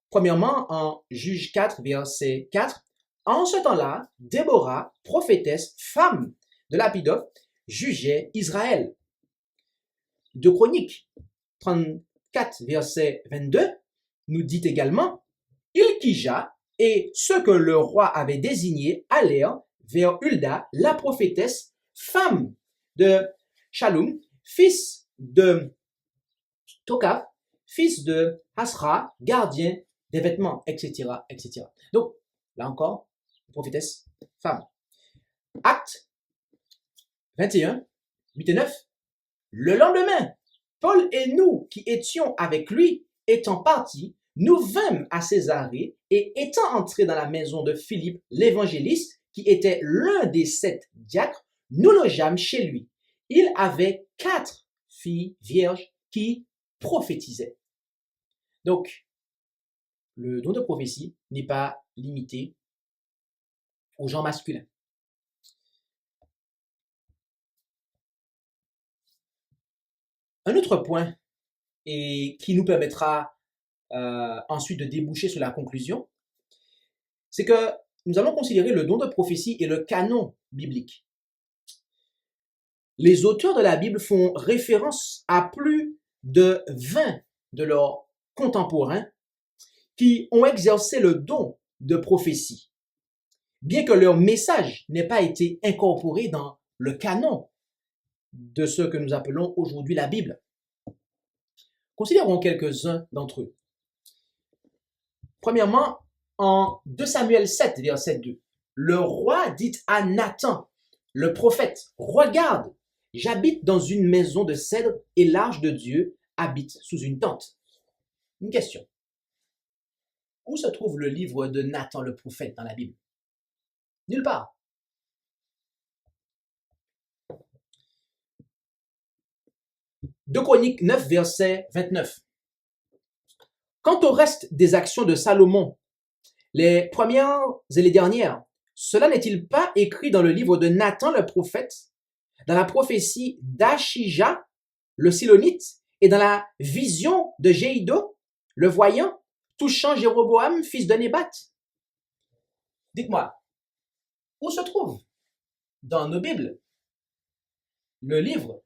premièrement en Juges 4, verset 4. En ce temps-là, Déborah, prophétesse, femme de Lapidoth, jugeait Israël. De Chroniques 34, verset 22, nous dit également, Ilkija et ceux que le roi avait désignés allèrent vers Hulda, la prophétesse, femme de Shallum, fils de Tokaf, fils de Hasra, gardien des vêtements, etc., etc. Donc, là encore, prophétesse, femme. Acte 21, 8 et 9. Le lendemain, Paul et nous qui étions avec lui, étant partis, nous vînmes à Césarée et étant entrés dans la maison de Philippe l'évangéliste, qui était l'un des 7 diacres, nous logeâmes chez lui. Il avait 4 filles vierges qui prophétisaient. Donc, le don de prophétie n'est pas limité au genre masculin. Un autre point, et qui nous permettra ensuite de déboucher sur la conclusion, c'est que nous allons considérer le don de prophétie et le canon biblique. Les auteurs de la Bible font référence à plus de 20 de leurs contemporains qui ont exercé le don de prophétie, bien que leur message n'ait pas été incorporé dans le canon de ce que nous appelons aujourd'hui la Bible. Considérons quelques-uns d'entre eux. Premièrement, en 2 Samuel 7, verset 2, le roi dit à Nathan, le prophète, « Regarde, j'habite dans une maison de cèdre et l'arche de Dieu habite sous une tente. » Une question. Où se trouve le livre de Nathan le prophète dans la Bible? Nulle part. De Chroniques 9, verset 29. Quant au reste des actions de Salomon, les premières et les dernières, cela n'est-il pas écrit dans le livre de Nathan le prophète, dans la prophétie d'Achija, le Silonite, et dans la vision de Jéhido, le voyant, touchant Jéroboam, fils de Nébat? Dites-moi, où se trouve dans nos Bibles le livre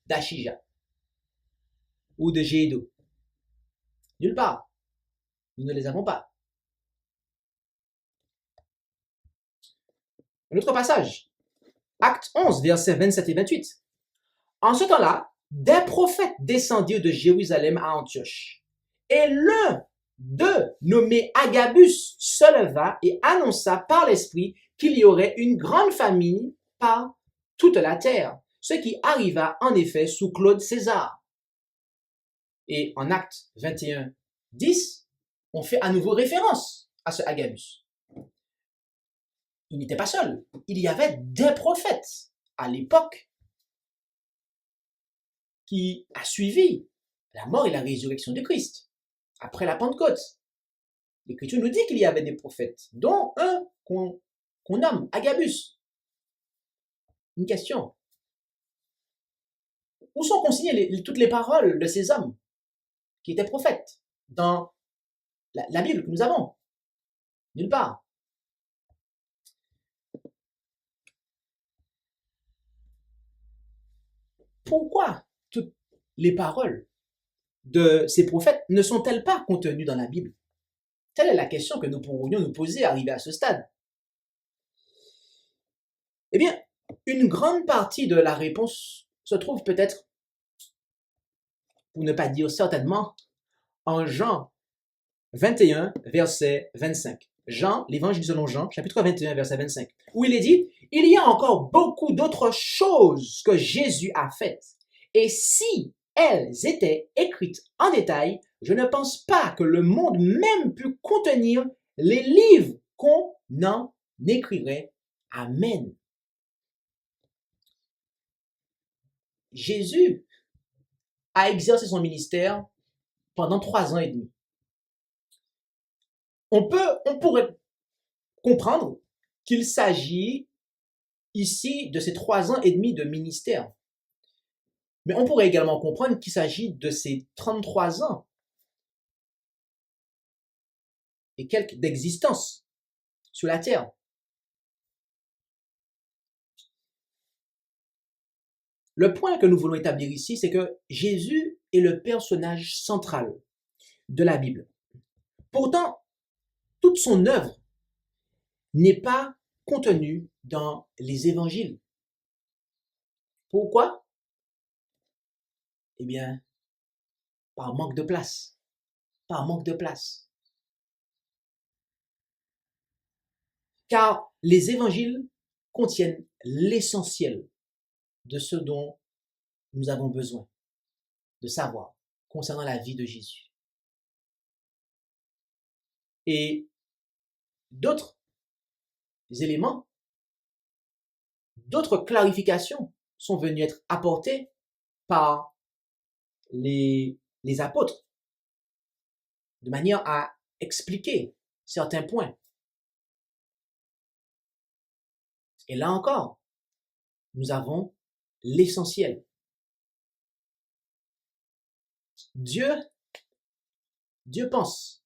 d'Achija ou de Jéhido? Nulle part. Nous ne les avons pas. Un autre passage. Acte 11, versets 27 et 28. En ce temps-là, des prophètes descendirent de Jérusalem à Antioche. Et l'un d'eux, nommé Agabus, se leva et annonça par l'Esprit qu'il y aurait une grande famine par toute la terre, ce qui arriva en effet sous Claude César. Et en Acte 21, 10, on fait à nouveau référence à ce Agabus. Il n'était pas seul. Il y avait des prophètes à l'époque qui a suivi la mort et la résurrection de Christ après la Pentecôte. L'Écriture nous dit qu'il y avait des prophètes, dont un qu'on nomme Agabus. Une question. Où sont consignées toutes les paroles de ces hommes qui étaient prophètes dans la Bible que nous avons? Nulle part. Pourquoi toutes les paroles de ces prophètes ne sont-elles pas contenues dans la Bible? Telle est la question que nous pourrions nous poser arriver à ce stade. Eh bien, une grande partie de la réponse se trouve peut-être, pour ne pas dire certainement, en Jean 21, verset 25. Jean, l'évangile selon Jean, chapitre 21, verset 25, où il est dit, « Il y a encore beaucoup d'autres choses que Jésus a faites, et si elles étaient écrites en détail, je ne pense pas que le monde même pût contenir les livres qu'on en écrirait. Amen. » Jésus a exercé son ministère pendant 3 ans et demi. On pourrait comprendre qu'il s'agit ici de ces 3 ans et demi de ministère. Mais on pourrait également comprendre qu'il s'agit de ces 33 ans et quelques d'existence sur la terre. Le point que nous voulons établir ici, c'est que Jésus est le personnage central de la Bible. Pourtant, toute son œuvre n'est pas contenue dans les évangiles. Pourquoi? Eh bien, par manque de place. Par manque de place. Car les évangiles contiennent l'essentiel de ce dont nous avons besoin de savoir concernant la vie de Jésus. Et d'autres éléments, d'autres clarifications sont venues être apportées par les apôtres de manière à expliquer certains points. Et là encore, nous avons l'essentiel. Dieu pense.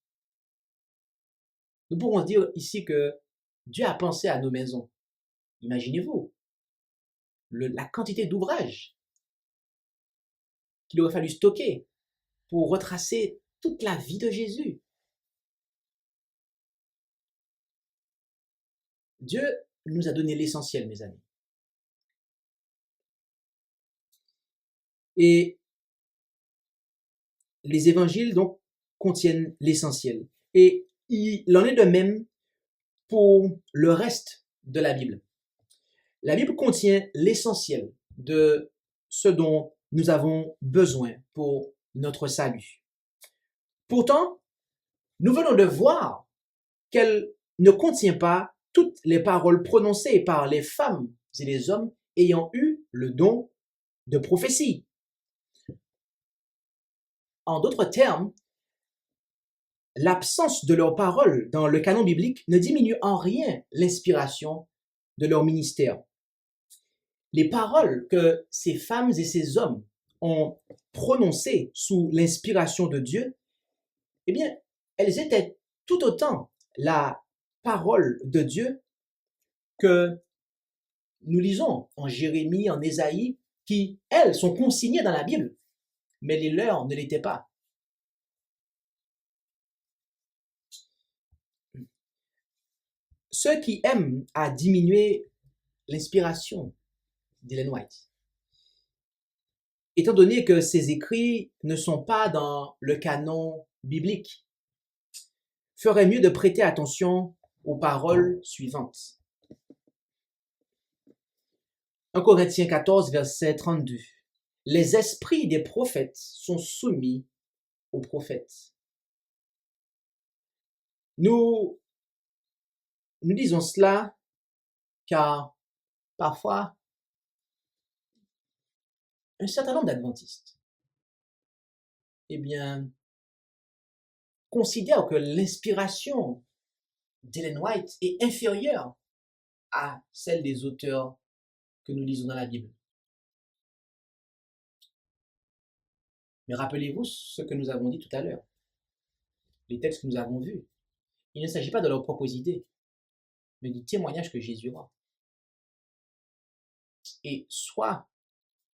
Nous pourrons dire ici que Dieu a pensé à nos maisons. Imaginez-vous la quantité d'ouvrages qu'il aurait fallu stocker pour retracer toute la vie de Jésus. Dieu nous a donné l'essentiel, mes amis. Et les évangiles, donc, contiennent l'essentiel. Et il en est de même pour le reste de la Bible. La Bible contient l'essentiel de ce dont nous avons besoin pour notre salut. Pourtant, nous venons de voir qu'elle ne contient pas toutes les paroles prononcées par les femmes et les hommes ayant eu le don de prophétie. En d'autres termes, l'absence de leurs paroles dans le canon biblique ne diminue en rien l'inspiration de leur ministère. Les paroles que ces femmes et ces hommes ont prononcées sous l'inspiration de Dieu, eh bien, elles étaient tout autant la parole de Dieu que nous lisons en Jérémie, en Ésaïe, qui, elles, sont consignées dans la Bible, mais les leurs ne l'étaient pas. Ceux qui aiment à diminuer l'inspiration d'Ellen White, étant donné que ces écrits ne sont pas dans le canon biblique, feraient mieux de prêter attention aux paroles suivantes. 1 Corinthiens 14, verset 32. Les esprits des prophètes sont soumis aux prophètes. Nous disons cela car parfois, un certain nombre d'adventistes, eh bien, considèrent que l'inspiration d'Ellen White est inférieure à celle des auteurs que nous lisons dans la Bible. Mais rappelez-vous ce que nous avons dit tout à l'heure, les textes que nous avons vus. Il ne s'agit pas de leurs propres idées, mais du témoignage que Jésus rend. Et soit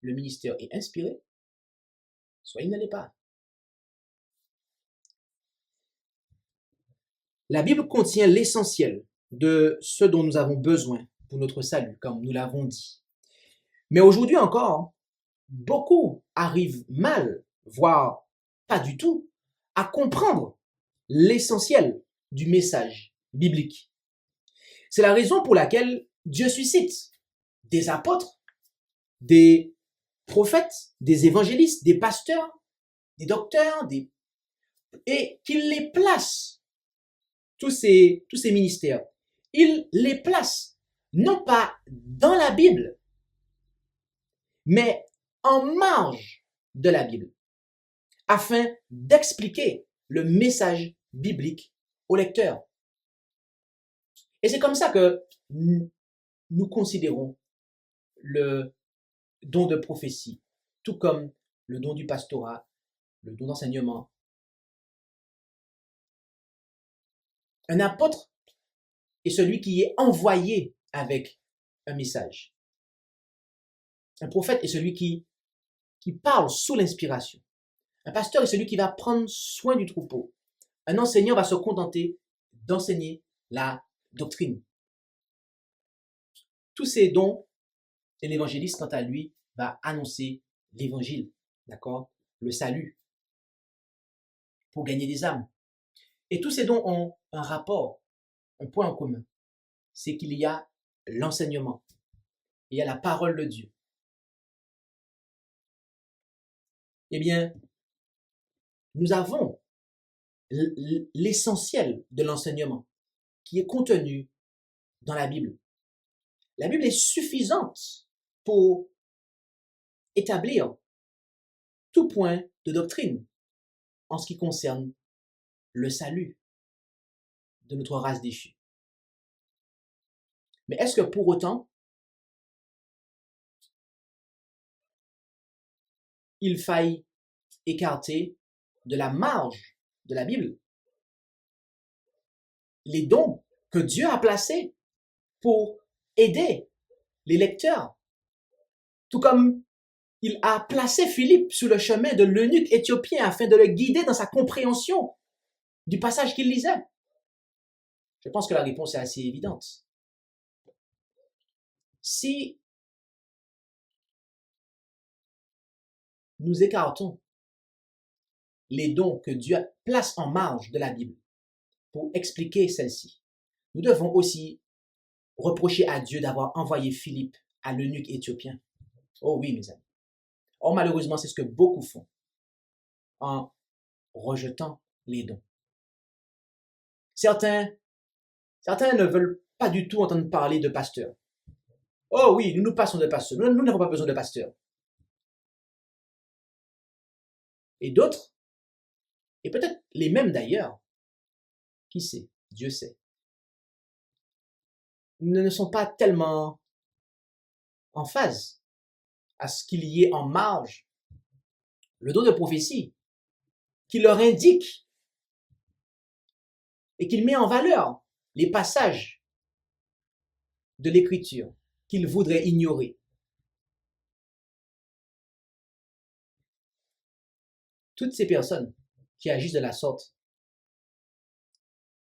le ministère est inspiré, soit il ne l'est pas. La Bible contient l'essentiel de ce dont nous avons besoin pour notre salut, comme nous l'avons dit. Mais aujourd'hui encore, beaucoup arrivent mal, voire pas du tout, à comprendre l'essentiel du message biblique. C'est la raison pour laquelle Dieu suscite des apôtres, des prophètes, des évangélistes, des pasteurs, des docteurs, et qu'il les place, tous ces ministères, il les place non pas dans la Bible, mais en marge de la Bible, afin d'expliquer le message biblique au lecteur. Et c'est comme ça que nous considérons le don de prophétie, tout comme le don du pastorat, le don d'enseignement. Un apôtre est celui qui est envoyé avec un message. Un prophète est celui qui parle sous l'inspiration. Un pasteur est celui qui va prendre soin du troupeau. Un enseignant va se contenter d'enseigner la doctrine. Tous ces dons, et l'évangéliste, quant à lui, va annoncer l'évangile, d'accord? Le salut, pour gagner des âmes. Et tous ces dons ont un rapport, un point en commun. C'est qu'il y a l'enseignement. Il y a la parole de Dieu. Eh bien, nous avons l'essentiel de l'enseignement qui est contenu dans la Bible. La Bible est suffisante pour établir tout point de doctrine en ce qui concerne le salut de notre race déchue. Mais est-ce que pour autant, il faille écarter de la marge de la Bible les dons que Dieu a placés pour aider les lecteurs, tout comme il a placé Philippe sur le chemin de l'eunuque éthiopien afin de le guider dans sa compréhension du passage qu'il lisait? Je pense que la réponse est assez évidente. Si nous écartons les dons que Dieu place en marge de la Bible pour expliquer celle-ci, nous devons aussi reprocher à Dieu d'avoir envoyé Philippe à l'eunuque éthiopien. Oh oui, mes amis. Or, malheureusement, c'est ce que beaucoup font en rejetant les dons. Certains ne veulent pas du tout entendre parler de pasteur. Oh oui, nous passons de pasteur. Nous n'avons pas besoin de pasteur. Et d'autres, et peut-être les mêmes d'ailleurs, qui sait, Dieu sait, ne sont pas tellement en phase à ce qu'il y ait en marge le don de prophétie qui leur indique et qu'il met en valeur les passages de l'Écriture qu'ils voudraient ignorer. Toutes ces personnes qui agissent de la sorte,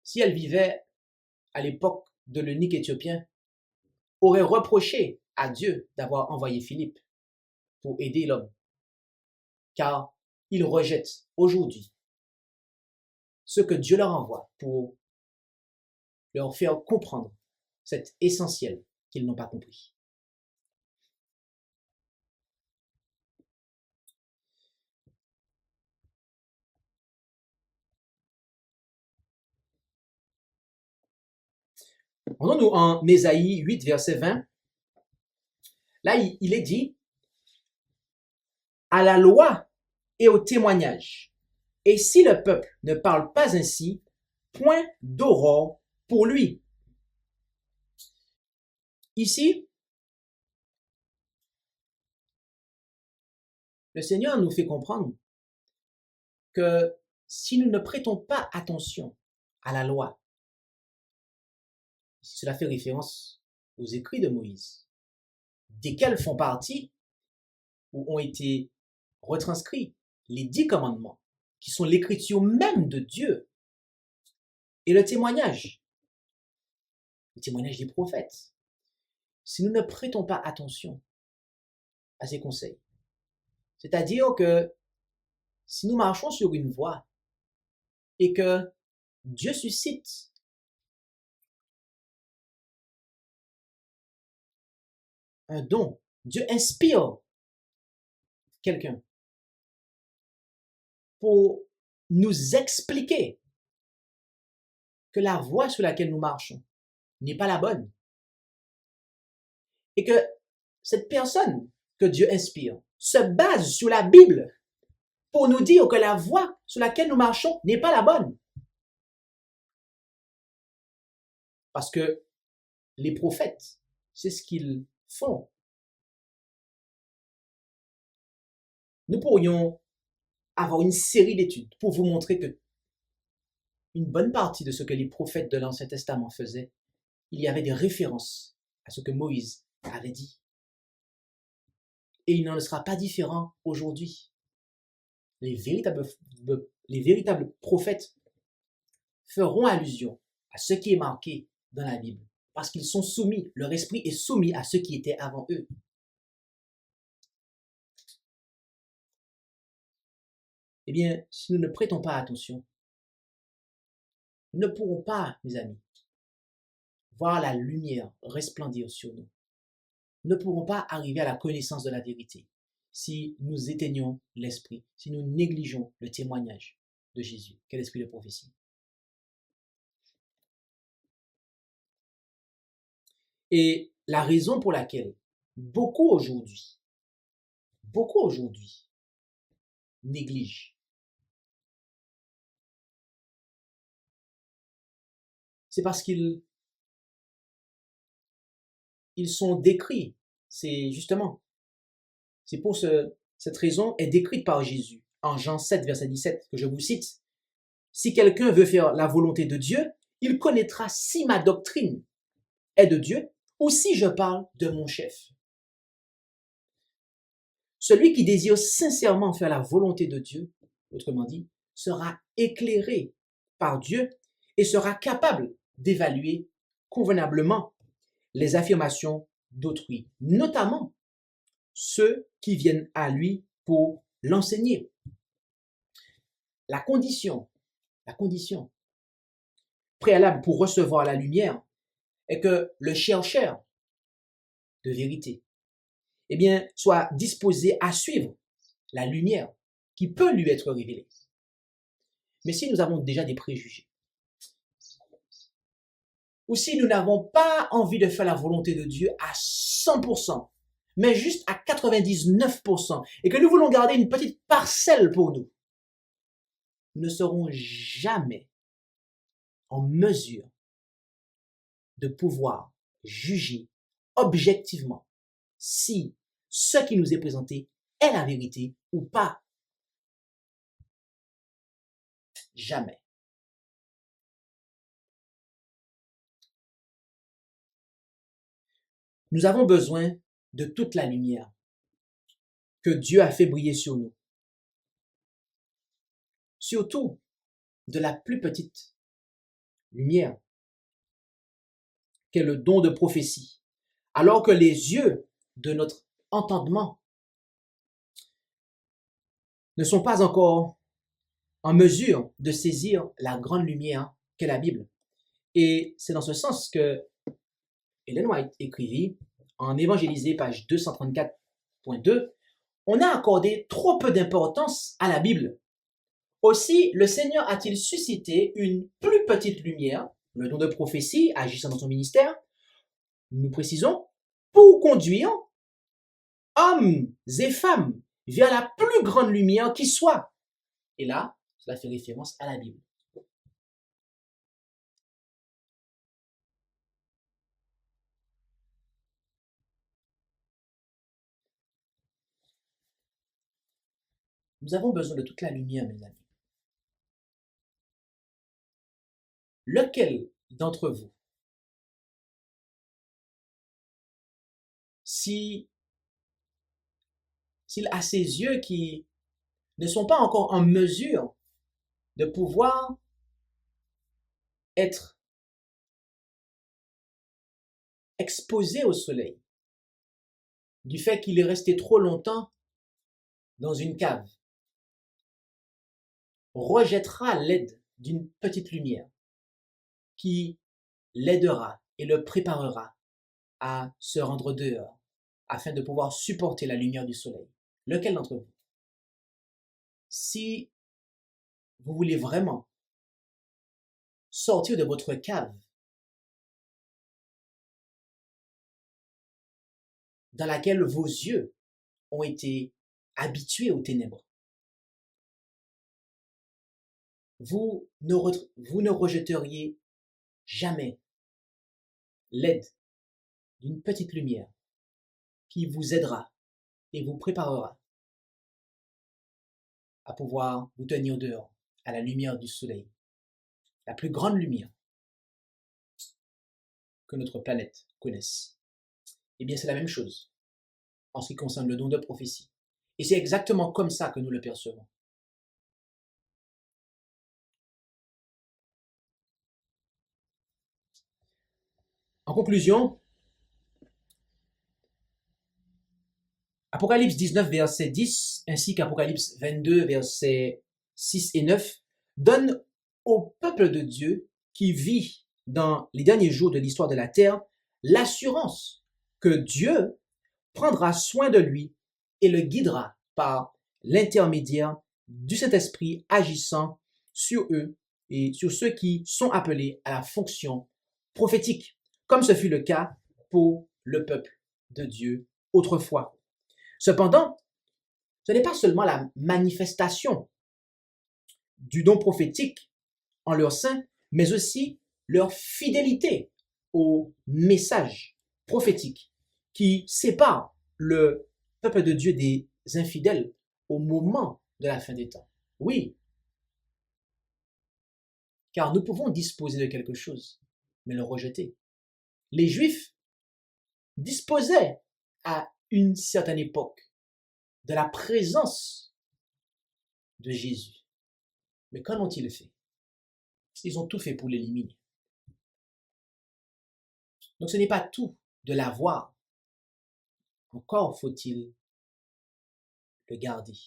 si elles vivaient à l'époque de l'eunuque éthiopien, auraient reproché à Dieu d'avoir envoyé Philippe pour aider l'homme, car ils rejettent aujourd'hui ce que Dieu leur envoie pour leur faire comprendre cet essentiel qu'ils n'ont pas compris. Rendons-nous en Ésaïe 8, verset 20. Là, il est dit, à la loi et au témoignage. Et si le peuple ne parle pas ainsi, point d'aurore pour lui. Ici, le Seigneur nous fait comprendre que si nous ne prêtons pas attention à la loi, cela fait référence aux écrits de Moïse, desquels font partie ou ont été retranscrits les 10 commandements, qui sont l'écriture même de Dieu, et le témoignage des prophètes. Si nous ne prêtons pas attention à ces conseils, c'est-à-dire que si nous marchons sur une voie et que Dieu suscite un don, Dieu inspire quelqu'un pour nous expliquer que la voie sur laquelle nous marchons n'est pas la bonne et que cette personne que Dieu inspire se base sur la Bible pour nous dire que la voie sur laquelle nous marchons n'est pas la bonne. Parce que les prophètes, c'est ce qu'ils font. Nous pourrions avoir une série d'études pour vous montrer que une bonne partie de ce que les prophètes de l'Ancien Testament faisaient, il y avait des références à ce que Moïse avait dit. Et il n'en sera pas différent aujourd'hui. Les véritables prophètes feront allusion à ce qui est marqué dans la Bible, parce qu'ils sont soumis, leur esprit est soumis à ce qui était avant eux. Eh bien, si nous ne prêtons pas attention, nous ne pourrons pas, mes amis, voir la lumière resplendir sur nous. Nous ne pourrons pas arriver à la connaissance de la vérité si nous éteignons l'esprit, si nous négligeons le témoignage de Jésus, qu'est l'esprit de prophétie. Et la raison pour laquelle beaucoup aujourd'hui négligent, c'est parce qu'ils sont décrits. C'est pour cette raison est décrite par Jésus en Jean 7, verset 17, que je vous cite. Si quelqu'un veut faire la volonté de Dieu, il connaîtra si ma doctrine est de Dieu ou si je parle de mon chef. Celui qui désire sincèrement faire la volonté de Dieu, autrement dit, sera éclairé par Dieu et sera capable d'évaluer convenablement les affirmations d'autrui, notamment ceux qui viennent à lui pour l'enseigner. La condition préalable pour recevoir la lumière est que le chercheur de vérité, eh bien, soit disposé à suivre la lumière qui peut lui être révélée. Mais si nous avons déjà des préjugés, ou si nous n'avons pas envie de faire la volonté de Dieu à 100%, mais juste à 99%, et que nous voulons garder une petite parcelle pour nous, nous ne serons jamais en mesure de pouvoir juger objectivement si ce qui nous est présenté est la vérité ou pas. Jamais. Nous avons besoin de toute la lumière que Dieu a fait briller sur nous. Surtout de la plus petite lumière qu'est le don de prophétie, alors que les yeux de notre entendement ne sont pas encore en mesure de saisir la grande lumière qu'est la Bible. Et c'est dans ce sens que Ellen White écrivit en Évangélisé, page 234.2, on a accordé trop peu d'importance à la Bible. Aussi, le Seigneur a-t-il suscité une plus petite lumière, le don de prophétie agissant dans son ministère, nous précisons, pour conduire hommes et femmes vers la plus grande lumière qui soit. Et là, cela fait référence à la Bible. Nous avons besoin de toute la lumière, mes amis. Lequel d'entre vous, s'il a ses yeux qui ne sont pas encore en mesure de pouvoir être exposés au soleil, du fait qu'il est resté trop longtemps dans une cave, rejettera l'aide d'une petite lumière qui l'aidera et le préparera à se rendre dehors afin de pouvoir supporter la lumière du soleil. Lequel d'entre vous? Si vous voulez vraiment sortir de votre cave dans laquelle vos yeux ont été habitués aux ténèbres. Vous ne rejetteriez jamais l'aide d'une petite lumière qui vous aidera et vous préparera à pouvoir vous tenir dehors à la lumière du soleil, la plus grande lumière que notre planète connaisse. Eh bien, c'est la même chose en ce qui concerne le don de prophétie. Et c'est exactement comme ça que nous le percevons. En conclusion, Apocalypse 19, verset 10, ainsi qu'Apocalypse 22, versets 6 et 9, donnent au peuple de Dieu qui vit dans les derniers jours de l'histoire de la terre l'assurance que Dieu prendra soin de lui et le guidera par l'intermédiaire du Saint-Esprit agissant sur eux et sur ceux qui sont appelés à la fonction prophétique, comme ce fut le cas pour le peuple de Dieu autrefois. Cependant, ce n'est pas seulement la manifestation du don prophétique en leur sein, mais aussi leur fidélité au message prophétique qui sépare le peuple de Dieu des infidèles au moment de la fin des temps. Oui, car nous pouvons disposer de quelque chose, mais le rejeter. Les Juifs disposaient à une certaine époque de la présence de Jésus. Mais qu'en ont-ils fait? Ils ont tout fait pour l'éliminer. Donc ce n'est pas tout de l'avoir. Encore faut-il le garder.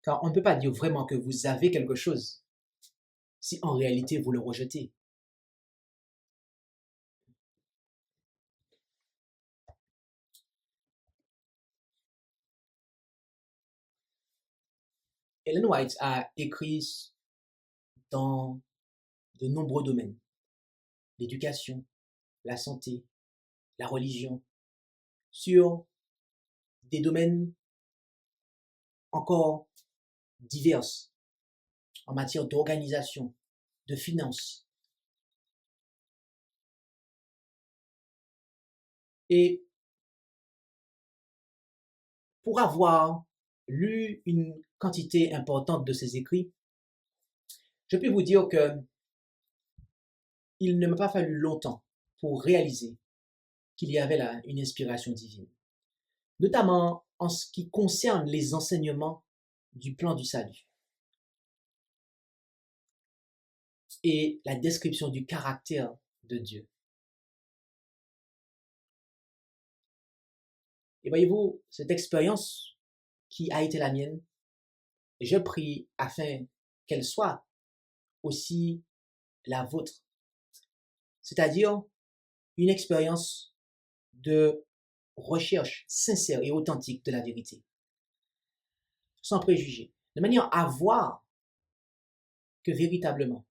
Car on ne peut pas dire vraiment que vous avez quelque chose si en réalité vous le rejetez. Ellen White a écrit dans de nombreux domaines: l'éducation, la santé, la religion, sur des domaines encore divers en matière d'organisation, de finances. Et pour avoir lu une quantité importante de ses écrits, je peux vous dire que il ne m'a pas fallu longtemps pour réaliser qu'il y avait là une inspiration divine, notamment en ce qui concerne les enseignements du plan du salut et la description du caractère de Dieu. Et voyez-vous, cette expérience qui a été la mienne, je prie afin qu'elle soit aussi la vôtre, c'est-à-dire une expérience de recherche sincère et authentique de la vérité, sans préjugés, de manière à voir que véritablement,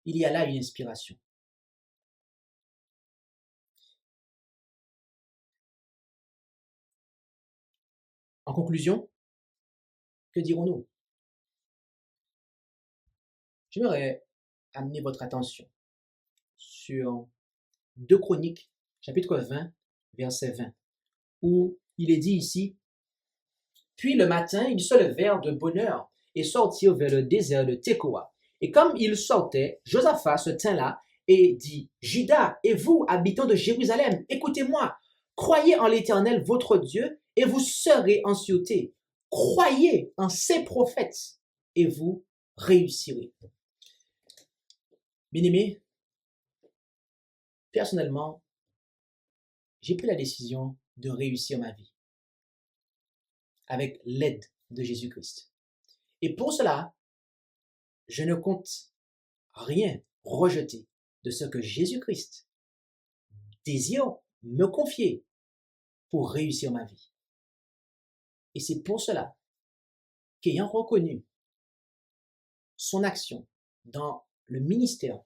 il y a là une inspiration. En conclusion, que dirons-nous? J'aimerais amener votre attention sur 2 Chroniques, chapitre 20, verset 20, où il est dit ici: « Puis le matin, ils se levèrent de bonne heure et sortirent vers le désert de Tekoa. Et comme ils sortaient, Josaphat se tint là et dit: Juda et vous, habitants de Jérusalem, écoutez-moi, croyez en l'Éternel votre Dieu et vous serez en sûreté. Croyez en ses prophètes et vous réussirez. » Bien-aimés, personnellement, j'ai pris la décision de réussir ma vie avec l'aide de Jésus-Christ. Et pour cela, je ne compte rien rejeter de ce que Jésus-Christ désire me confier pour réussir ma vie. Et c'est pour cela qu'ayant reconnu son action dans le ministère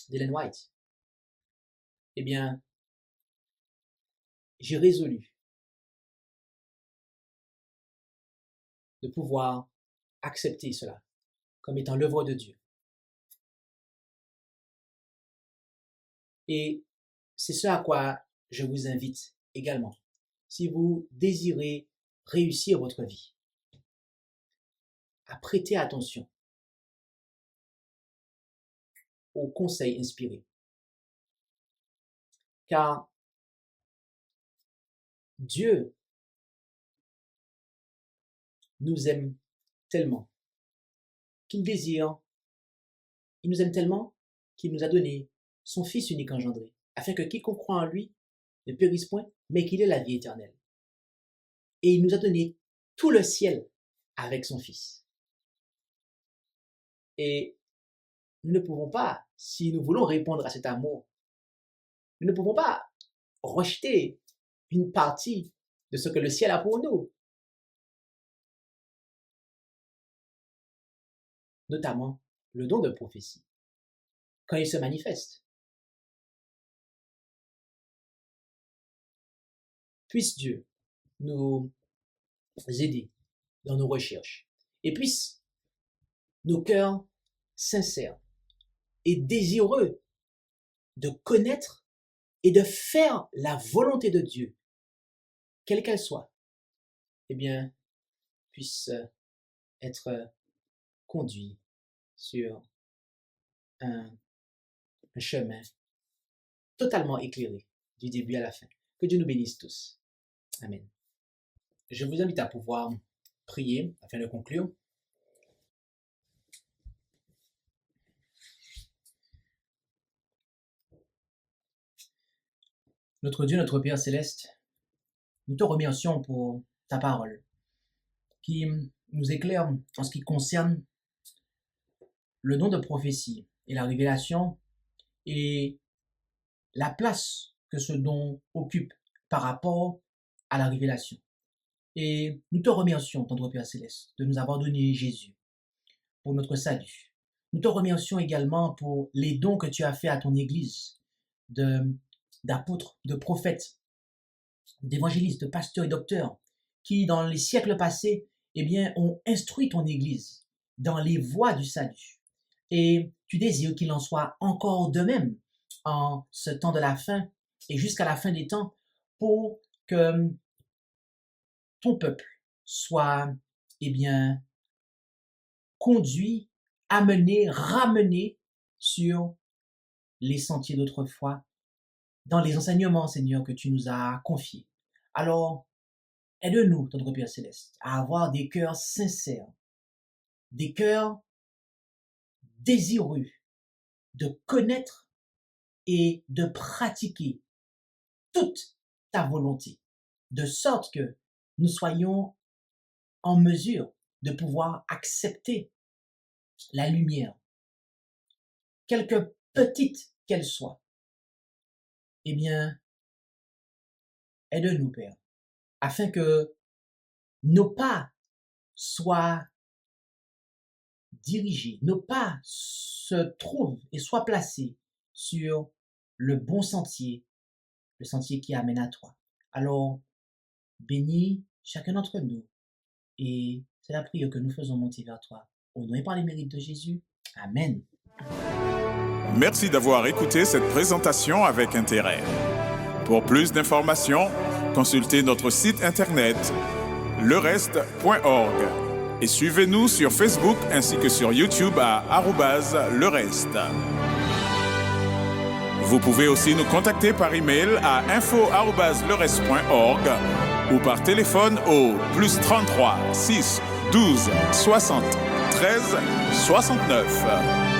d'Ellen White, eh bien, j'ai résolu de pouvoir accepter cela comme étant l'œuvre de Dieu. Et c'est ce à quoi je vous invite également. Si vous désirez réussir votre vie, à prêter attention aux conseils inspirés. Car Dieu nous aime tellement qu'il nous aime tellement qu'il nous a donné son Fils unique engendré, afin que quiconque croit en lui ne périsse point, mais qu'il ait la vie éternelle. Et il nous a donné tout le ciel avec son Fils. Et nous ne pouvons pas, si nous voulons répondre à cet amour, nous ne pouvons pas rejeter une partie de ce que le ciel a pour nous. Notamment le don de prophétie, quand il se manifeste. Puisse Dieu nous aider dans nos recherches et puisse nos cœurs sincères et désireux de connaître et de faire la volonté de Dieu, quelle qu'elle soit, eh bien, puisse être conduit sur un chemin totalement éclairé du début à la fin. Que Dieu nous bénisse tous. Amen. Je vous invite à pouvoir prier afin de conclure. Notre Dieu, notre Père céleste, nous te remercions pour ta parole qui nous éclaire en ce qui concerne le don de prophétie et la révélation et la place que ce don occupe par rapport à la révélation. Et nous te remercions, tendre Père céleste, de nous avoir donné Jésus pour notre salut. Nous te remercions également pour les dons que tu as faits à ton Église, d'apôtres, de prophètes, d'évangélistes, de pasteurs et docteurs, qui dans les siècles passés, eh bien, ont instruit ton Église dans les voies du salut. Et tu désires qu'il en soit encore de même en ce temps de la fin et jusqu'à la fin des temps pour que ton peuple soit, eh bien, conduit, amené, ramené sur les sentiers d'autrefois, dans les enseignements, Seigneur, que tu nous as confiés. Alors, aide-nous, notre Père céleste, à avoir des cœurs sincères, des cœurs désireux de connaître et de pratiquer toute ta volonté, de sorte que nous soyons en mesure de pouvoir accepter la lumière, quelque petite qu'elle soit. Eh bien, aide-nous, Père, afin que nos pas soient dirigés, nos pas se trouvent et soient placés sur le bon sentier, le sentier qui amène à toi. Alors, bénis chacun d'entre nous et c'est la prière que nous faisons monter vers toi. Au nom et par les mérites de Jésus. Amen. Merci d'avoir écouté cette présentation avec intérêt. Pour plus d'informations, consultez notre site internet lereste.org et suivez-nous sur Facebook ainsi que sur YouTube à @lereste. Vous pouvez aussi nous contacter par email à info@lereste.org ou par téléphone au +33 6 12 60 13 69.